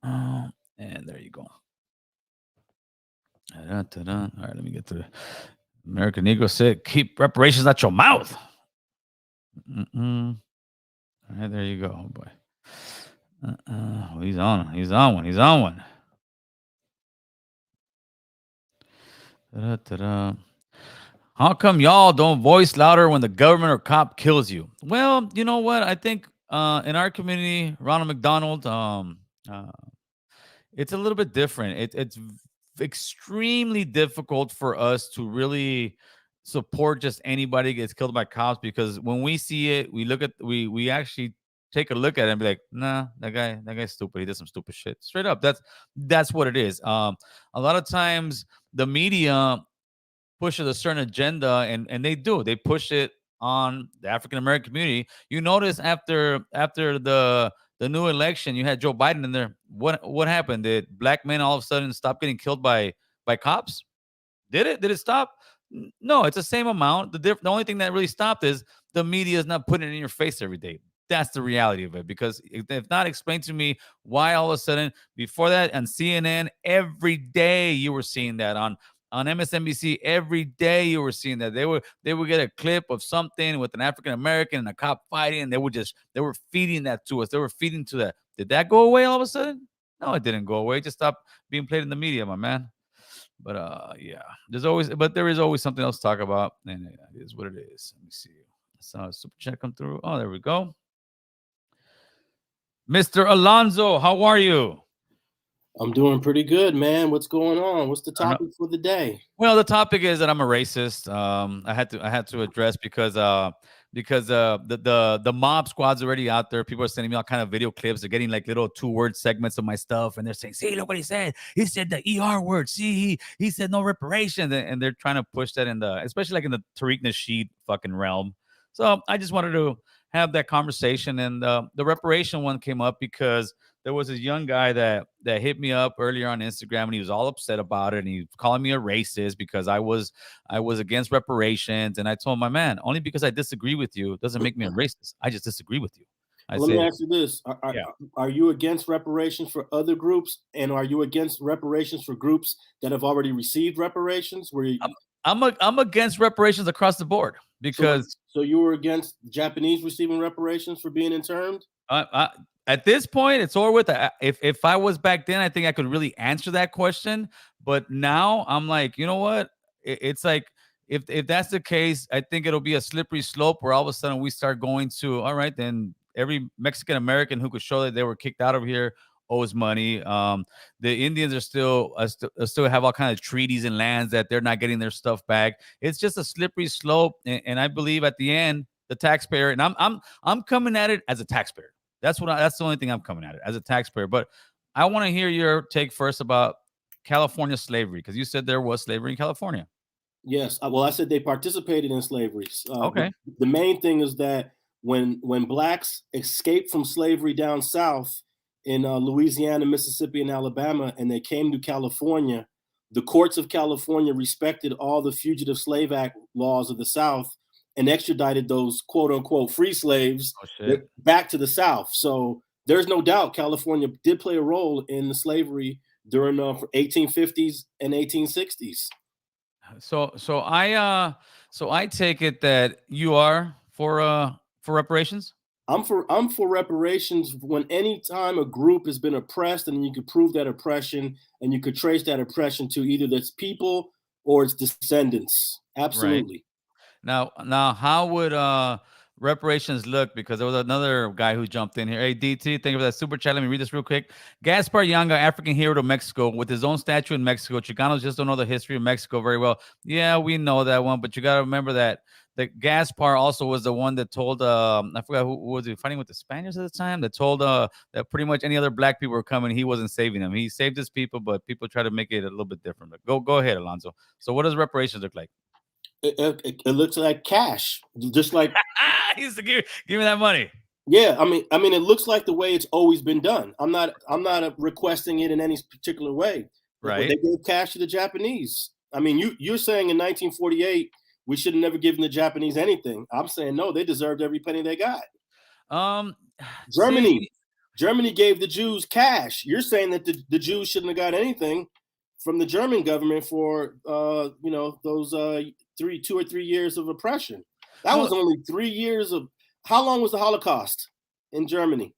man. And there you go. All right, let me get to the American Negro said, keep reparations out your mouth. All right, there you go, oh boy. Well, he's on one. He's on one. How come y'all don't voice louder when the government or cop kills you? Well, you know what? I think in our community, Ronald McDonald, it's a little bit different. It's extremely difficult for us to really support just anybody gets killed by cops, because when we see it, we actually take a look at it and be like, nah, that guy's stupid. He does some stupid shit. Straight up. That's what it is. A lot of times the media pushes a certain agenda, and they push it on the African American community. You notice after the new election, you had Joe Biden in there. What happened? Did black men all of a sudden stop getting killed by cops? Did it stop? No, it's the same amount. The only thing that really stopped is the media is not putting it in your face every day. That's the reality of it. Because if not, explain to me why all of a sudden before that on CNN every day you were seeing that, on MSNBC every day you were seeing that. They would get a clip of something with an African American and a cop fighting, and they were feeding that to us. They were feeding to that. Did that go away all of a sudden? No, it didn't go away. It just stopped being played in the media, my man. But yeah, there is always something else to talk about, and it is what it is. Let me see. I saw a super chat come through. Oh, there we go. Mr. Alonzo, how are you? I'm doing pretty good, man. What's going on? What's the topic for the day? Well, the topic is that I'm a racist. I had to address because the mob squad's already out there. People are sending me all kind of video clips. They're getting like little 2-word segments of my stuff, and they're saying, "See, look what he said. He said the ER word. See, he said no reparations," and they're trying to push that especially like in the Tariq Nasheed fucking realm. So I just wanted to have that conversation, and the reparation one came up because there was this young guy that hit me up earlier on Instagram, and he was all upset about it, and he was calling me a racist because I was against reparations. And I told him, my man, only because I disagree with you doesn't make me a racist. I just disagree with you. Let me ask you this: Are you against reparations for other groups, and are you against reparations for groups that have already received reparations? I'm against reparations across the board because. So you were against Japanese receiving reparations for being interned? At this point, it's over with. If I was back then, I think I could really answer that question. But now I'm like, you know what? It's like if that's the case, I think it'll be a slippery slope where all of a sudden we start going to, all right, then every Mexican American who could show that they were kicked out of here owes money. The Indians are still have all kind of treaties and lands that they're not getting their stuff back. It's just a slippery slope, and I believe at the end, the taxpayer, and I'm coming at it as a taxpayer. That's the only thing I'm coming at it as a taxpayer. But I want to hear your take first about California slavery, because you said there was slavery in California. Yes. Well, I said they participated in slavery. Okay. The main thing is that when blacks escaped from slavery down south in Louisiana, Mississippi, and Alabama, and they came to California, the courts of California respected all the Fugitive Slave Act laws of the South and extradited those quote unquote free slaves back to the South. So there's no doubt California did play a role in the slavery during the 1850s and 1860s. So I take it that you are for reparations. I'm for reparations when any time a group has been oppressed and you could prove that oppression and you could trace that oppression to either its people or its descendants. Absolutely. Right. Now, how would reparations look? Because there was another guy who jumped in here. Hey, DT, thank you for that super chat. Let me read this real quick. Gaspar Yanga, African hero to Mexico, with his own statue in Mexico. Chicanos just don't know the history of Mexico very well. Yeah, we know that one, but you got to remember that Gaspar also was the one that told, I forgot who was he fighting with, the Spaniards at the time, that told that pretty much any other black people were coming. He wasn't saving them. He saved his people, but people try to make it a little bit different. But go ahead, Alonzo. So what does reparations look like? It looks like cash, just like he used to give me that money. Yeah, I mean, it looks like the way it's always been done. I'm not requesting it in any particular way. But Right. they gave cash to the Japanese. I mean, you're saying in 1948 we should have never given the Japanese anything. I'm saying no, they deserved every penny they got. Germany gave the Jews cash. You're saying that the Jews shouldn't have got anything from the German government for those 2 or 3 years of oppression. That was only 3 years of. How long was the Holocaust in Germany?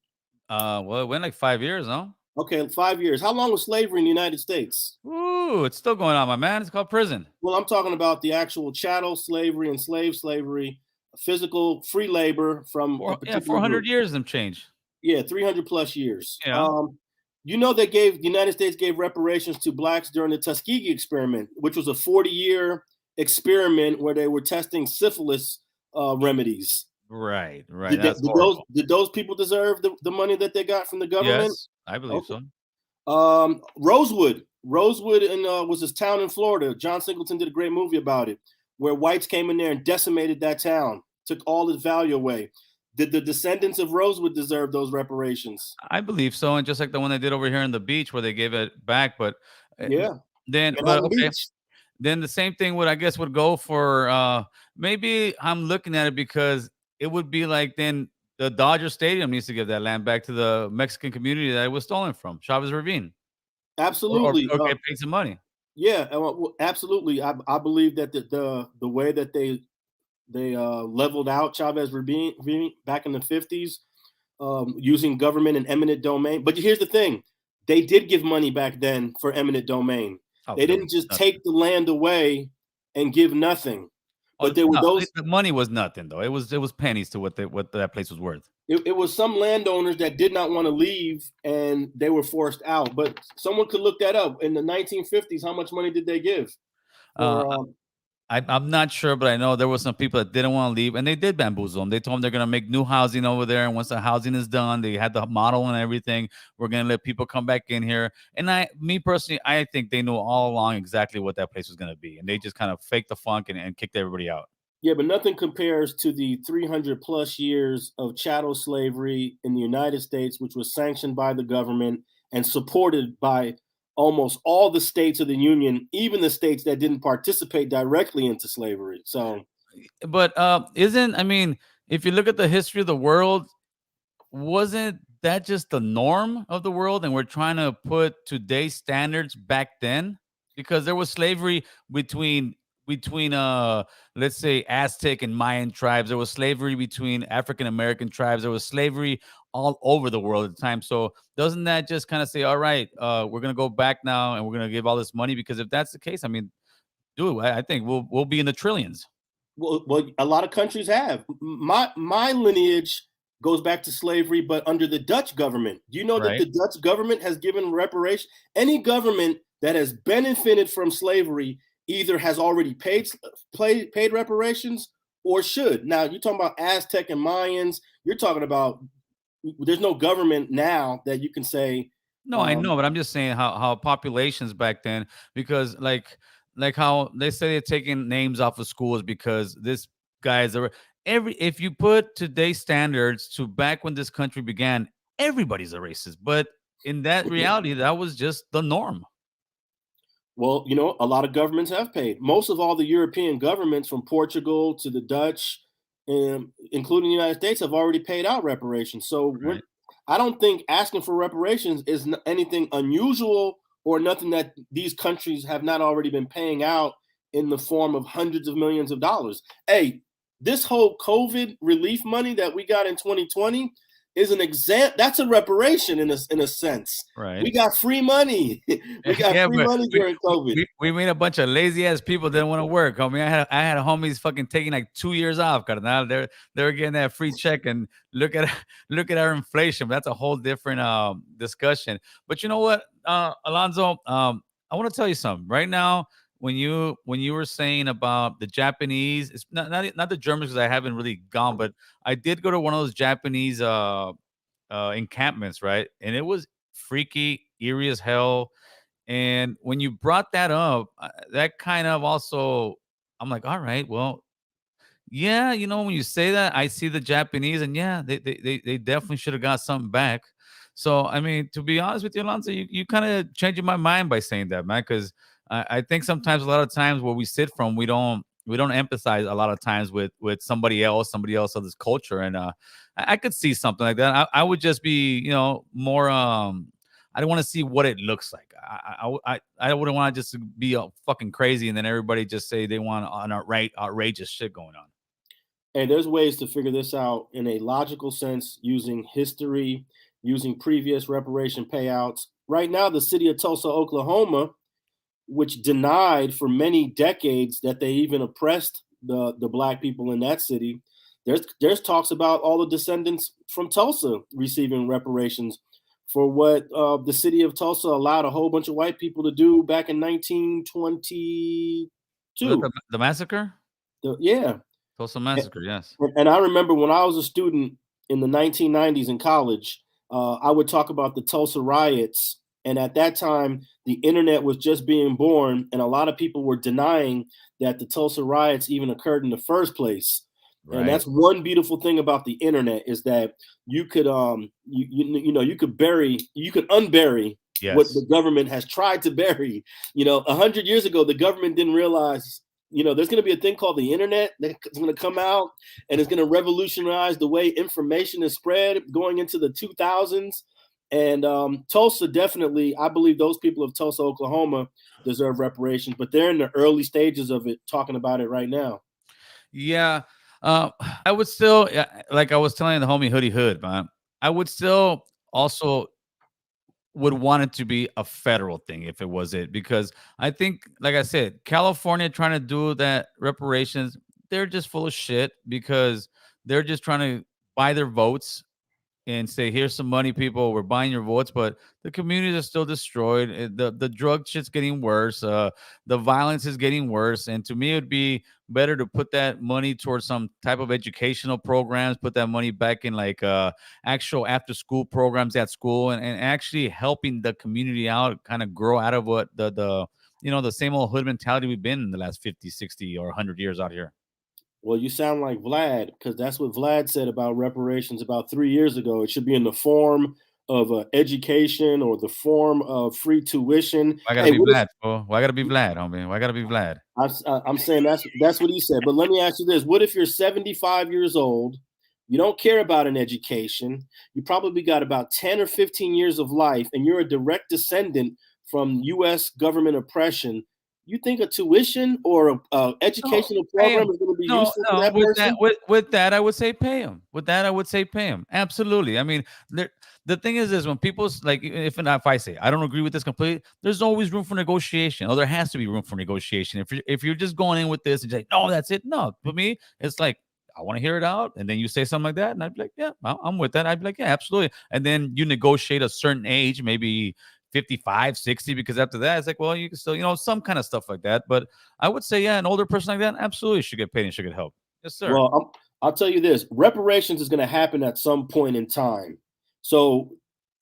Well, it went like 5 years, no? Okay, 5 years. How long was slavery in the United States? Ooh, it's still going on, my man. It's called prison. Well, I'm talking about the actual chattel slavery and slave slavery, physical free labor from 400 years and change. Yeah, 300 plus years. Yeah. The United States gave reparations to blacks during the Tuskegee experiment, which was a 40-year experiment where they were testing syphilis remedies. Right. Did those people deserve the money that they got from the government? Yes, I believe so. Rosewood was this town in Florida. John Singleton did a great movie about it, where whites came in there and decimated that town, took all its value away. Did the descendants of Rosewood deserve those reparations? I believe so, and just like the one they did over here in the beach where they gave it back, but yeah. Then the same thing would go for maybe I'm looking at it because it would be like then the Dodger Stadium needs to give that land back to the Mexican community that it was stolen from, Chavez Ravine. Absolutely. Or get paid some money. Yeah, absolutely. I believe that the way that they leveled out Chavez Ravine back in the 50s using government and eminent domain. But here's the thing. They did give money back then for eminent domain. They didn't just take the land away and give nothing. But there were those. The money was nothing though. It was pennies to what that place was worth. It was some landowners that did not want to leave and they were forced out. But someone could look that up. In the 1950s, how much money did they give? I'm not sure, but I know there were some people that didn't want to leave, and they did bamboozle them. They told them they're going to make new housing over there, and once the housing is done, they had the model and everything. We're going to let people come back in here. And me personally, I think they knew all along exactly what that place was going to be, and they just kind of faked the funk and kicked everybody out. Yeah, but nothing compares to the 300 plus years of chattel slavery in the United States, which was sanctioned by the government and supported by almost all the states of the union, even the states that didn't participate directly into slavery. So, but if you look at the history of the world, wasn't that just the norm of the world? And we're trying to put today's standards back then, because there was slavery between let's say Aztec and Mayan tribes. There was slavery between African American tribes. There was slavery all over the world at the time. So doesn't that just kind of say, all right, we're going to go back now and we're going to give all this money? Because if that's the case, I think we'll be in the trillions. Well, a lot of countries have. My lineage goes back to slavery, but under the Dutch government. Do you know that the Dutch government has given reparation? Any government that has benefited from slavery either has already paid reparations or should. Now, you're talking about Aztec and Mayans. You're talking about there's no government now that you can say. No, I know, but I'm just saying how populations back then, because like how they say they're taking names off of schools because this guy's if you put today's standards to back when this country began, everybody's a racist. But in that reality, that was just the norm. Well, a lot of governments have paid. Most of all the European governments, from Portugal to the Dutch, including the United States, have already paid out reparations. So I don't think asking for reparations is anything unusual or nothing that these countries have not already been paying out in the form of hundreds of millions of dollars. Hey, this whole COVID relief money that we got in 2020 is an that's a reparation in a sense. Right. We got free money. We got free money during COVID. We made a bunch of lazy ass people that didn't want to work. Homie, I had homies fucking taking like 2 years off. Cause now they're getting that free check, and look at our inflation. That's a whole different discussion. But you know what, Alonzo, I want to tell you something right now. When you were saying about the Japanese, it's not the Germans, because I haven't really gone, but I did go to one of those Japanese encampments, right? And it was freaky, eerie as hell. And when you brought that up, that kind of also I'm like, all right, well, yeah, when you say that, I see the Japanese, and yeah, they definitely should have got something back. So, I mean, to be honest with you, Alonso, you kind of changing my mind by saying that, man, because I think sometimes, a lot of times, where we sit from, we don't empathize a lot of times with somebody else of this culture, and I could see something like that. I would just be, more. I don't want to see what it looks like. I wouldn't want to just be fucking crazy, and then everybody just say they want an outrageous shit going on. And there's ways to figure this out in a logical sense using history, using previous reparation payouts. Right now, the city of Tulsa, Oklahoma, which denied for many decades that they even oppressed the black people in that city, there's talks about all the descendants from Tulsa receiving reparations for what the city of Tulsa allowed a whole bunch of white people to do back in 1922. The massacre? Yeah. Tulsa massacre, yes. And I remember when I was a student in the 1990s in college, I would talk about the Tulsa riots. And at that time, the internet was just being born, and a lot of people were denying that the Tulsa riots even occurred in the first place. Right. And that's one beautiful thing about the internet, is that you could you could unbury what the government has tried to bury. 100 years ago, the government didn't realize, there's going to be a thing called the internet that's going to come out, and it's going to revolutionize the way information is spread going into the 2000s. And Tulsa, definitely, I believe those people of Tulsa, Oklahoma deserve reparations, but they're in the early stages of it, talking about it right now. Yeah. I would still, like I was telling the homie Hoodie Hood, man, I would still also would want it to be a federal thing if it was it, because I think, like I said, California trying to do that reparations, they're just full of shit, because they're just trying to buy their votes and say, here's some money, people, we're buying your votes, but the communities are still destroyed. The drug shit's getting worse. The violence is getting worse. And to me, it would be better to put that money towards some type of educational programs, put that money back in like actual after school programs at school, and actually helping the community out, kind of grow out of what the same old hood mentality we've been in the last 50, 60 or 100 years out here. Well, you sound like Vlad, because that's what Vlad said about reparations about 3 years ago. It should be in the form of education, or the form of free tuition. Why gotta be Vlad, fool? Why gotta be Vlad, homie? Why gotta be Vlad? I'm saying that's what he said. But let me ask you this. What if you're 75 years old, you don't care about an education, you probably got about 10 or 15 years of life, and you're a direct descendant from U.S. government oppression? You think a tuition or a educational program is going to be useful for that person? With that, I would say pay him. With that, I would say pay him. Absolutely. I mean, the thing is when people's like, if I say I don't agree with this completely, there's always room for negotiation. Or there has to be room for negotiation. If you're just going in with this and say, no, that's it. No, for me, it's like, I want to hear it out. And then you say something like that, and I'd be like, yeah, I'm with that. I'd be like, yeah, absolutely. And then you negotiate a certain age, maybe 55, 60, because after that, it's like, well, you can still, some kind of stuff like that. But I would say, yeah, an older person like that absolutely should get paid and should get help. Yes, sir. Well, I'll tell you this. Reparations is going to happen at some point in time. So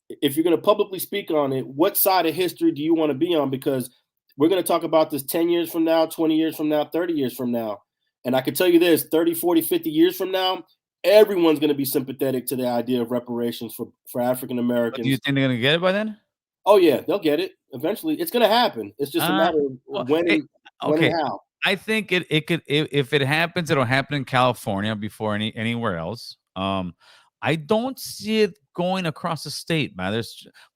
if you're going to publicly speak on it, what side of history do you want to be on? Because we're going to talk about this 10 years from now, 20 years from now, 30 years from now. And I can tell you this, 30, 40, 50 years from now, everyone's going to be sympathetic to the idea of reparations for African Americans. Do you think they're going to get it by then? Oh, yeah, they'll get it. Eventually, it's going to happen. It's just a matter of when and how. I think it could, if it happens, it'll happen in California before anywhere else. I don't see it going across the state, man.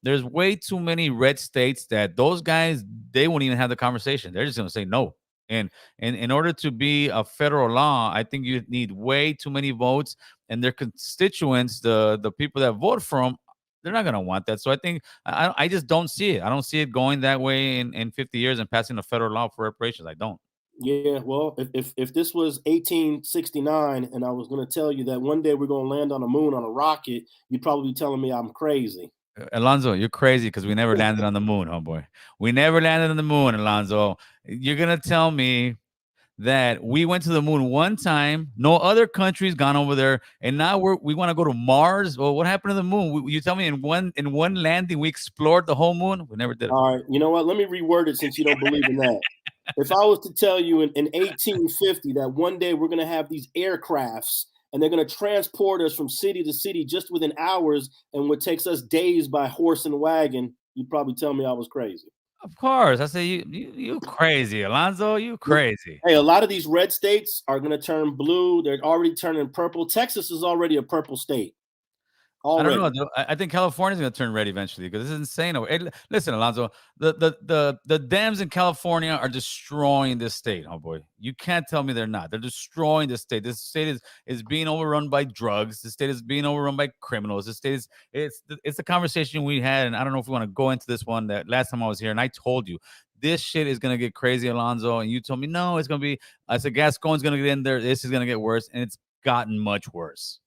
There's way too many red states that those guys, they won't even have the conversation. They're just going to say no. And in order to be a federal law, I think you need way too many votes, and their constituents, the people that vote for them, they're not going to want that. So I think I just don't see it. I don't see it going that way in 50 years and passing a federal law for reparations. I don't. Yeah, well, if this was 1869 and I was going to tell you that one day we're going to land on the moon on a rocket, you'd probably be telling me I'm crazy. Alonzo, you're crazy because we never landed on the moon, homeboy. We never landed on the moon, Alonzo. You're going to tell me that we went to the moon one time, no other country's gone over there, and now we want to go to Mars? Well, what happened to the moon? You tell me in one landing we explored the whole moon? We never did it. All right, you know what? Let me reword it since you don't believe in that. If I was to tell you in 1850 that one day we're going to have these aircrafts and they're going to transport us from city to city just within hours, and what takes us days by horse and wagon, you'd probably tell me I was crazy. Of course. I say you crazy, Alonzo. You crazy. Hey, a lot of these red states are going to turn blue. They're already turning purple. Texas is already a purple state. Already. I don't know. I think California's going to turn red eventually because this is insane. Hey, listen, Alonzo, the dams in California are destroying this state. Oh boy, you can't tell me they're not. They're destroying this state. This state is being overrun by drugs. This state is being overrun by criminals. This state it's the conversation we had, and I don't know if we want to go into this one that last time I was here, and I told you this shit is going to get crazy, Alonzo, and you told me no, it's going to be. I said Gascon's going to get in there. This is going to get worse, and it's gotten much worse.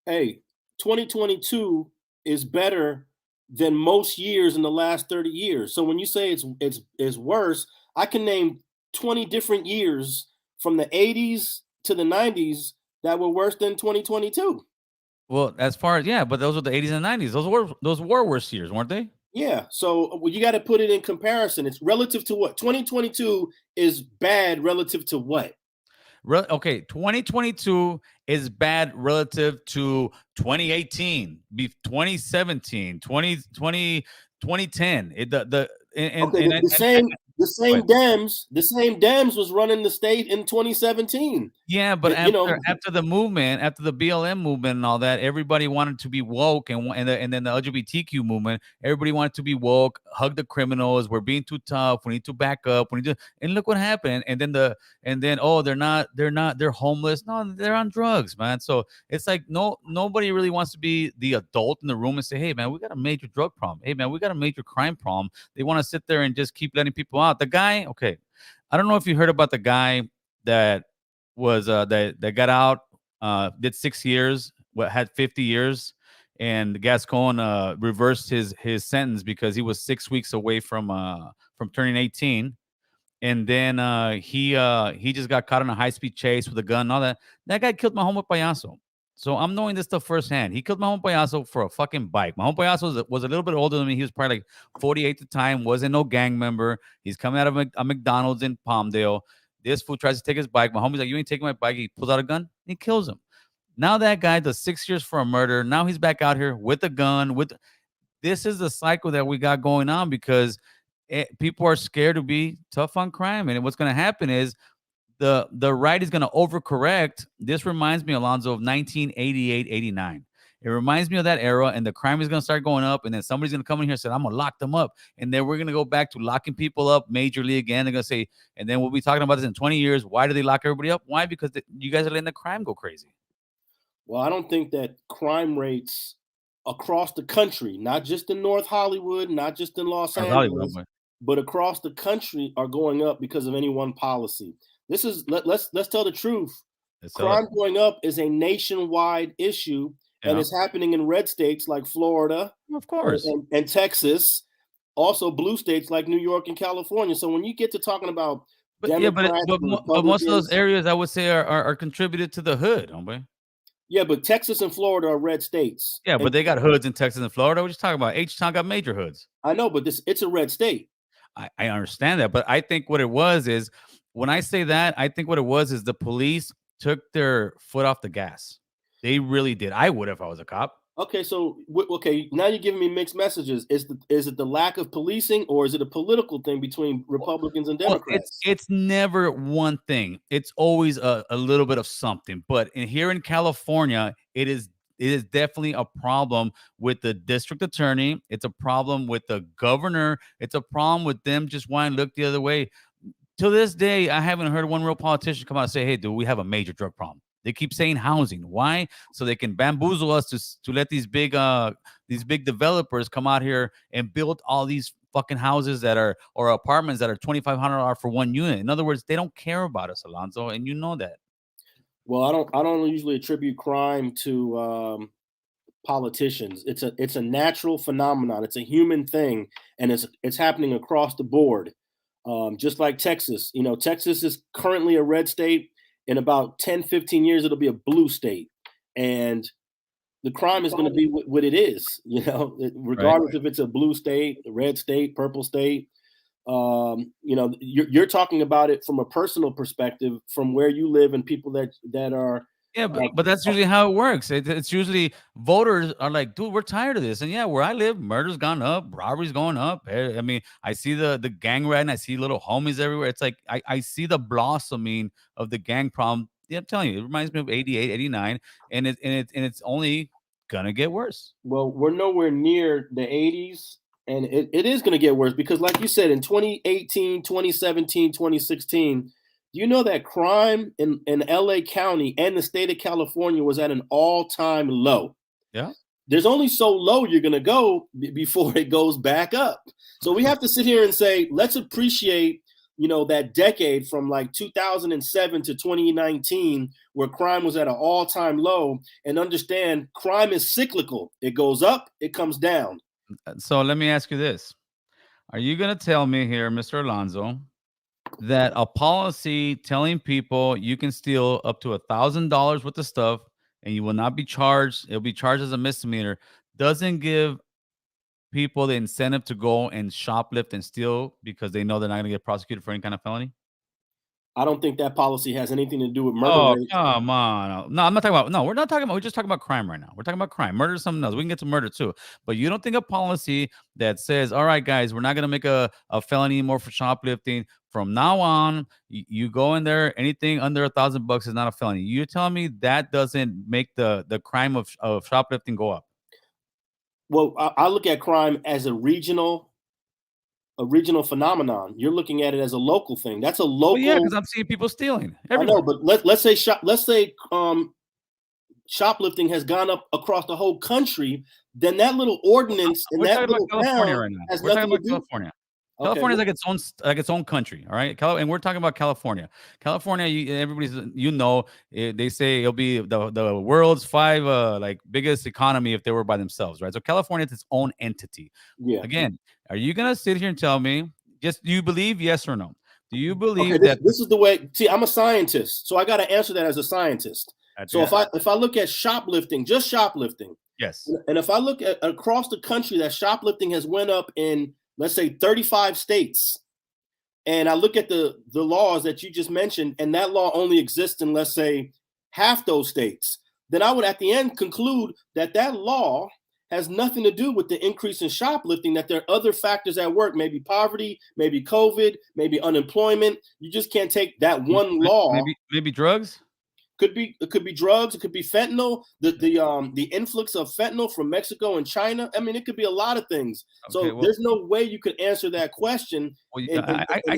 Hey. 2022 is better than most years in the last 30 years. So when you say it's worse, I can name 20 different years from the 80s to the 90s that were worse than 2022. Well, as far as but those were the 80s and 90s. Those were worse years, weren't they? Yeah. So you got to put it in comparison. It's relative to what? 2022 is bad relative to what? Okay, 2022 is bad relative to 2018, 2017, 2020, 2010. The same Dems was running the state in 2017. Yeah, but after the movement, after the BLM movement and all that, everybody wanted to be woke, and then the LGBTQ movement, everybody wanted to be woke, hug the criminals. We're being too tough. We need to back up. And look what happened. And then they're homeless. No, they're on drugs, man. So it's like nobody really wants to be the adult in the room and say, hey man, we got a major drug problem. Hey man, we got a major crime problem. They want to sit there and just keep letting people out. The guy, okay, I don't know if you heard about the guy that was that got out, did 6 years, had 50 years, and Gascon reversed his sentence because he was 6 weeks away from turning 18, and then he just got caught in a high-speed chase with a gun and all that. That guy killed Mahmoud Payaso. So I'm knowing this stuff firsthand. He killed Mahmoud Payaso for a fucking bike. Mahmoud Payaso was a little bit older than me. He was probably like 48 at the time, wasn't no gang member. He's coming out of a McDonald's in Palmdale. This fool tries to take his bike. My homie's like, you ain't taking my bike. He pulls out a gun and he kills him. Now that guy does 6 years for a murder. Now he's back out here with a gun. This is the cycle that we got going on because people are scared to be tough on crime. And what's going to happen is the right is going to overcorrect. This reminds me, Alonzo, of 1988, 89. It reminds me of that era, and the crime is going to start going up, and then somebody's going to come in here and say, I'm going to lock them up. And then we're going to go back to locking people up majorly again. They're going to say, and then we'll be talking about this in 20 years. Why do they lock everybody up? Why? Because you guys are letting the crime go crazy. Well, I don't think that crime rates across the country, not just in North Hollywood, not just in Los Angeles, but across the country are going up because of any one policy. This is let's tell the truth. Crime going up is a nationwide issue, and it's happening in red states like Florida, of course, and Texas, also blue states like New York and California. So when you get to talking about but most of those areas, I would say, are contributed to the hood, hombre. Yeah, but Texas and Florida are red states. Yeah, but they got hoods in Texas and Florida. What are you talking about? H-Town got major hoods. I know, but it's a red state. I understand that, but I think what it was is, when I say that, I think what it was is the police took their foot off the gas. They really did. I would if I was a cop. Okay, so now you're giving me mixed messages. Is it the lack of policing, or is it a political thing between Republicans and Democrats? It's never one thing. It's always a little bit of something. But here in California, it is definitely a problem with the district attorney. It's a problem with the governor. It's a problem with them just wanting to look the other way. To this day, I haven't heard one real politician come out and say, hey, dude, we have a major drug problem. They keep saying housing. Why? So they can bamboozle us to let these big developers come out here and build all these fucking houses or apartments that are $2,500 for one unit. In other words, they don't care about us, Alonzo, and you know that. Well, I don't usually attribute crime to politicians. It's a natural phenomenon. It's a human thing, and it's happening across the board. Just like Texas, Texas is currently a red state. In about 10, 15 years, it'll be a blue state. And the crime is going to be what it is, regardless if it's a blue state, a red state, purple state. You know, you're talking about it from a personal perspective, from where you live and people that are. Yeah, but that's usually how it works. It's usually voters are like, dude, we're tired of this. And yeah, where I live, murder's gone up, robbery's going up. I mean, I see the gang rat and I see little homies everywhere. It's like I see the blossoming of the gang problem. Yeah, I'm telling you, it reminds me of 88, 89, and it's only gonna get worse. Well, we're nowhere near the 80s, and it is going to get worse because, like you said, in 2018, 2017, 2016, you know that crime in LA County and the state of California was at an all-time low. Yeah. There's only so low you're going to go before it goes back up. So we have to sit here and say, let's appreciate, you know, that decade from like 2007 to 2019, where crime was at an all-time low, and understand crime is cyclical. It goes up, it comes down. So let me ask you this. Are you going to tell me here, Mr. Alonso, that a policy telling people you can steal up to $1,000 worth of stuff and you will not be charged, it'll be charged as a misdemeanor, doesn't give people the incentive to go and shoplift and steal because they know they're not going to get prosecuted for any kind of felony? I don't think that policy has anything to do with murder. Oh, rate. come on. No, I'm not talking about, no, we're not talking about, we're just talking about crime right now. We're talking about crime. Murder is something else. We can get to murder too. But you don't think a policy that says, all right, guys, we're not going to make a felony anymore for shoplifting. From now on, you go in there, anything under $1,000 is not a felony. You're telling me that doesn't make the crime of shoplifting go up? Well, I look at crime as a regional phenomenon. You're looking at it as a local thing. That's a local. Well, yeah, because I'm seeing people stealing. Everywhere. I know, but let's say shoplifting has gone up across the whole country. Then that little ordinance in that little town right now. has We're nothing talking to about do. California. Okay, California is like its own country, all right? And we're talking about California. California, everybody's, they say it'll be the world's 5 like biggest economy if they were by themselves, right? So California is its own entity. Yeah. Again, are you gonna sit here and tell me, just do you believe yes or no? Do you believe okay, that this is the way? See, I'm a scientist, so I got to answer that as a scientist. So if I look at shoplifting, just shoplifting, yes, and if I look at across the country, that shoplifting has went up in, let's say, 35 states, and I look at the laws that you just mentioned, and that law only exists in, let's say, half those states, then I would at the end conclude that that law has nothing to do with the increase in shoplifting, that there are other factors at work, maybe poverty, maybe COVID, maybe unemployment. You just can't take that one law. Maybe drugs? It could be drugs. It could be fentanyl. The influx of fentanyl from Mexico and China. I mean, it could be a lot of things. Okay, so there's no way you could answer that question in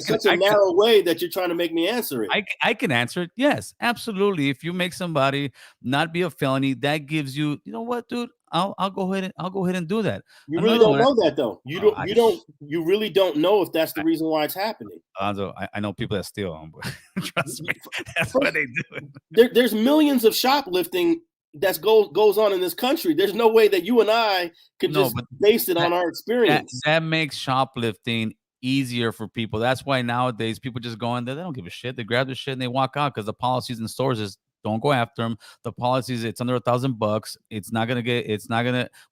such a I narrow way that you're trying to make me answer it. I can answer it. Yes, absolutely. If you make somebody not be a felony, that gives you know what, dude? I'll go ahead and do that. You really don't know that though. You really don't know if that's the reason why it's happening. Alonso, I know people that steal, but trust me, that's what they do. There's millions of shoplifting that goes on in this country. There's no way that you and I could just base it on our experience. That makes shoplifting easier for people. That's why nowadays people just go in there, they don't give a shit. They grab their shit and they walk out because the policies in stores is don't go after them. The policies, it's under $1,000.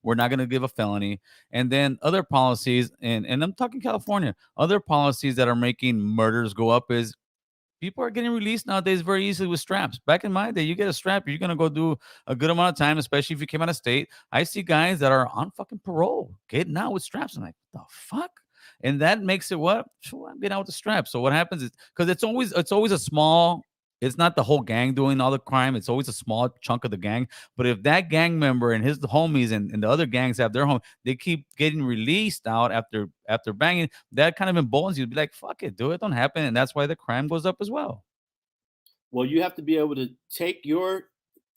We're not gonna give a felony. And then other policies, and I'm talking California, other policies that are making murders go up is people are getting released nowadays very easily with straps. Back in my day, you get a strap, you're gonna go do a good amount of time, especially if you came out of state. I see guys that are on fucking parole getting out with straps. I'm like, what the fuck? And that makes it what? Sure, I'm getting out with the strap. So what happens is because it's always a small. It's not the whole gang doing all the crime. It's always a small chunk of the gang. But if that gang member and his homies and the other gangs have their home, they keep getting released out after banging, that kind of emboldens you to be like, fuck it, do it, don't happen. And that's why the crime goes up as well. Well, you have to be able to take your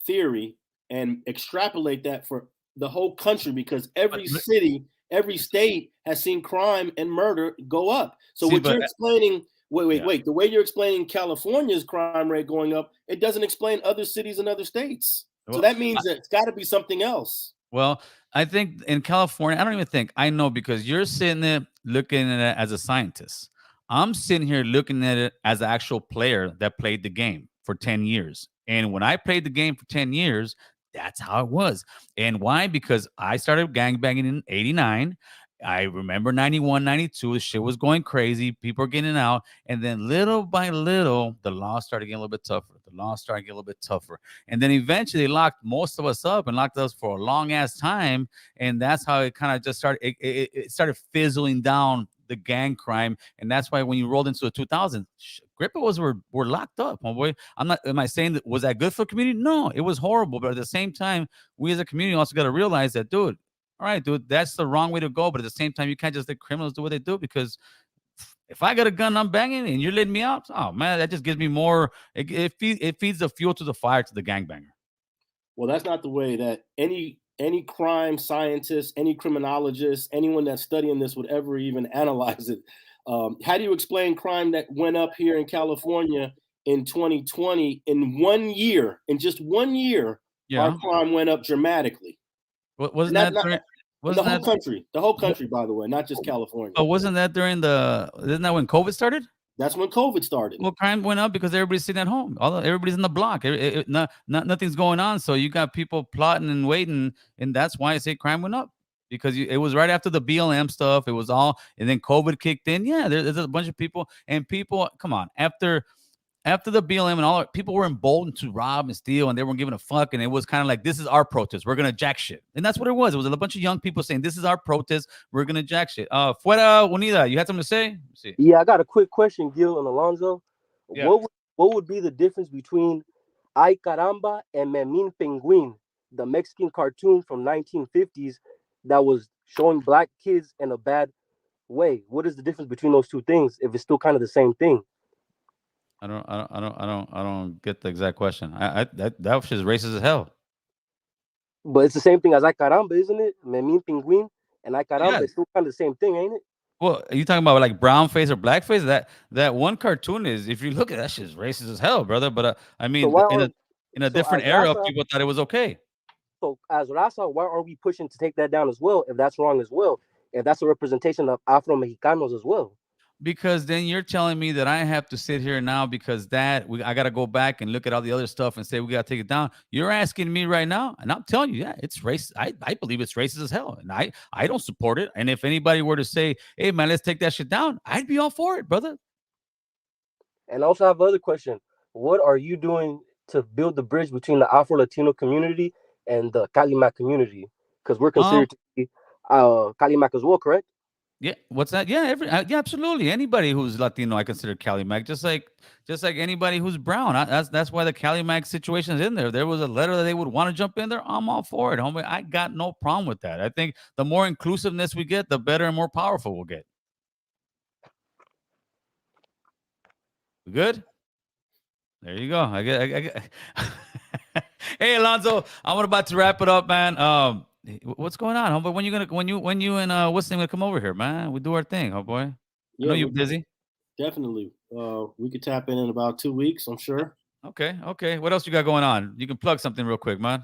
theory and extrapolate that for the whole country because every city, every state has seen crime and murder go up. So what you're explaining... Wait. The way you're explaining California's crime rate going up, it doesn't explain other cities and other states. So that means that it's got to be something else. Well, I think in California, I don't even think I know because you're sitting there looking at it as a scientist. I'm sitting here looking at it as an actual player that played the game for 10 years. And when I played the game for 10 years, that's how it was. And why? Because I started gangbanging in 89. I remember 91, 92, shit was going crazy. People are getting out. And then little by little, the law started getting a little bit tougher. The law started getting a little bit tougher. And then eventually they locked most of us up and locked us for a long ass time. And that's how it kind of just started. It started fizzling down the gang crime. And that's why when you rolled into the 2000s, Grippos were locked up, my boy. Am I saying that was that good for the community? No, it was horrible. But at the same time, we as a community also got to realize that, dude, all right, dude, that's the wrong way to go. But at the same time, you can't just let criminals do what they do, because if I got a gun, I'm banging, and you're letting me out. Oh man, that just gives me more. It feeds the fuel to the fire to the gangbanger. Well, that's not the way that any crime scientist, any criminologist, anyone that's studying this would ever even analyze it. How do you explain crime that went up here in California in 2020 in 1 year? In just 1 year, our crime went up dramatically. Wasn't that the whole country, by the way, not just California. But wasn't that isn't that when COVID started? That's when COVID started. Well, crime went up because everybody's sitting at home. Everybody's in the block. Nothing's going on. So you got people plotting and waiting, and that's why I say crime went up, because it was right after the BLM stuff. It was all, and then COVID kicked in. Yeah, there's a bunch of people, and people, come on, after the BLM and all, people were emboldened to rob and steal, and they weren't giving a fuck. And it was kind of like, this is our protest. We're going to jack shit. And that's what it was. It was a bunch of young people saying, this is our protest. We're going to jack shit. Fuera Unida, you had something to say? See. Yeah, I got a quick question, Gil and Alonzo. Yeah. What would be the difference between Ay Caramba and Memín Penguin, the Mexican cartoon from 1950s that was showing black kids in a bad way? What is the difference between those two things if it's still kind of the same thing? I don't get the exact question. That was just racist as hell. But it's the same thing as Ay Caramba, isn't it? Memín Penguin and Ay Caramba, it's still kind of the same thing, ain't it? Well, are you talking about like brown face or black face? That one cartoon is, if you look at that, shit's racist as hell, brother. But I mean, so in a different era, people thought it was okay. So as Raza, why are we pushing to take that down as well? If that's wrong as well, if that's a representation of Afro Mexicanos as well. Because then you're telling me that I have to sit here now because I got to go back and look at all the other stuff and say we got to take it down. You're asking me right now, and I'm telling you, yeah, it's racist. I believe it's racist as hell, and I don't support it. And if anybody were to say, hey, man, let's take that shit down, I'd be all for it, brother. And I also have another question. What are you doing to build the bridge between the Afro-Latino community and the Calimac community? Because we're considered to be Calimac as well, correct? Yeah, what's that? Yeah, yeah, absolutely. Anybody who's Latino, I consider Calimac. Just like anybody who's brown. That's why the Calimac situation is in there. There was a letter that they would want to jump in there. I'm all for it, homie. I got no problem with that. I think the more inclusiveness we get, the better and more powerful we'll get. We good? There you go. I get. Hey, Alonzo, I'm about to wrap it up, man. What's going on, homeboy? When you and what's the name gonna come over here, man? We do our thing, homeboy. Yeah, I know you're busy. Definitely. We could tap in about 2 weeks, I'm sure. Okay. What else you got going on? You can plug something real quick, man.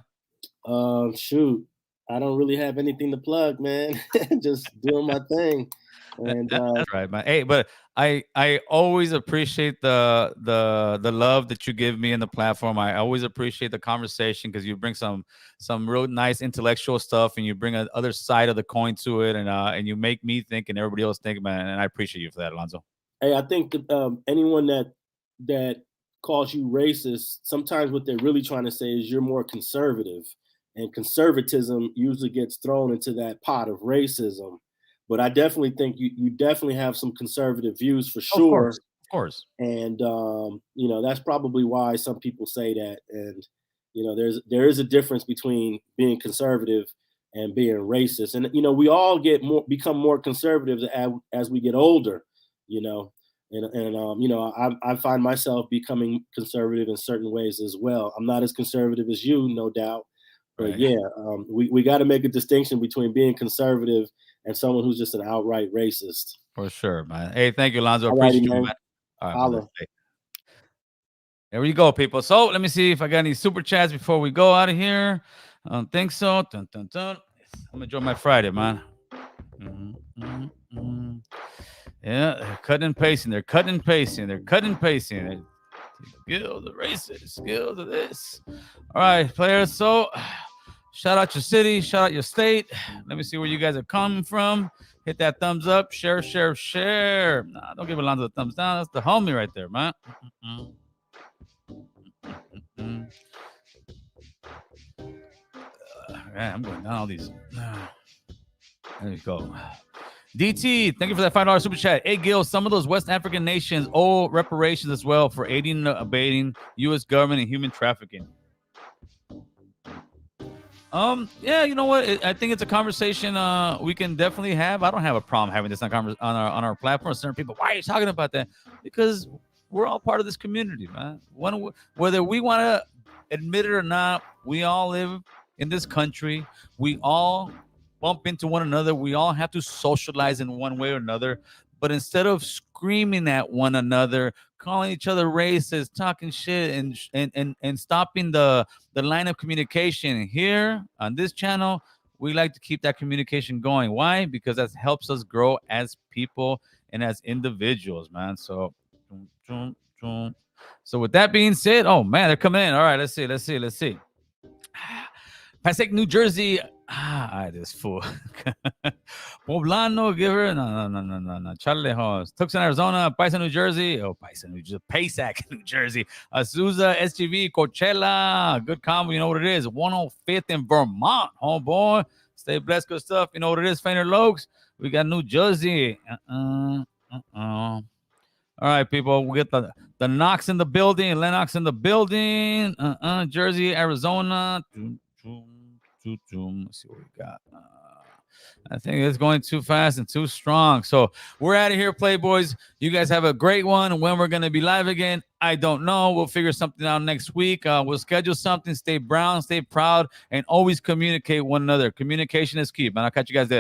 Shoot. I don't really have anything to plug, man. Just doing my thing. And that's right, man. Hey, but I always appreciate the love that you give me in the platform. I always appreciate the conversation because you bring some real nice intellectual stuff, and you bring a other side of the coin to it, and you make me think and everybody else think, man. And I appreciate you for that, Alonzo. Hey, I think that, anyone that calls you racist, sometimes what they're really trying to say is you're more conservative, and conservatism usually gets thrown into that pot of racism. But I definitely think you definitely have some conservative views for sure. Of course. And that's probably why some people say that. And there is a difference between being conservative and being racist. And we all become more conservative as we get older. I find myself becoming conservative in certain ways as well. I'm not as conservative as you, no doubt. But right. We got to make a distinction between being conservative and someone who's just an outright racist. For sure, man. Hey, thank you, Alonzo. Appreciate you, man. All right, hey. There we go, people. So let me see if I got any super chats before we go out of here. I don't think so. Dun, dun, dun. I'm enjoying my Friday, man. Yeah, they're cutting and pasting. They're cutting and pasting. Skills of racist. Skills of this. All right, players. So Shout out your city. Shout out your state. Let me see where you guys are coming from. Hit that thumbs up. Share, share, share. Nah, don't give Alonzo the thumbs down. That's the homie right there, man. Man, I'm going down all these. There you go. DT, thank you for that $5 super chat. Hey, Gil, some of those West African nations owe reparations as well for aiding and abating U.S. government and human trafficking. Yeah, you know what? I think it's a conversation we can definitely have. I don't have a problem having this on our platform. Certain people, why are you talking about that? Because we're all part of this community, man. Whether we want to admit it or not, we all live in this country. We all bump into one another. We all have to socialize in one way or another. But instead of screaming at one another, calling each other racist, talking shit, and stopping the line of communication here on this channel, we like to keep that communication going. Why? Because that helps us grow as people and as individuals, man. So with that being said, oh man, they're coming in. All right, let's see. Passaic, New Jersey. This fool. Poblano, give her. No. Charlejos. Tucson, Arizona. Paisa, New Jersey. Oh, Paisa, New Jersey. Paysac, New Jersey. Azusa, SGV, Coachella. Good combo. You know what it is. 105th in Vermont. Oh, boy. Stay blessed. Good stuff. You know what it is. Fainter Lokes. We got New Jersey. All right, people. We get the Knox in the building. Lennox in the building. Jersey, Arizona. Let's see what we got. I think it's going too fast and too strong. So we're out of here, Playboys. You guys have a great one. When we're going to be live again, I don't know. We'll figure something out next week. We'll schedule something. Stay brown, stay proud, and always communicate one another. Communication is key, man. I'll catch you guys there.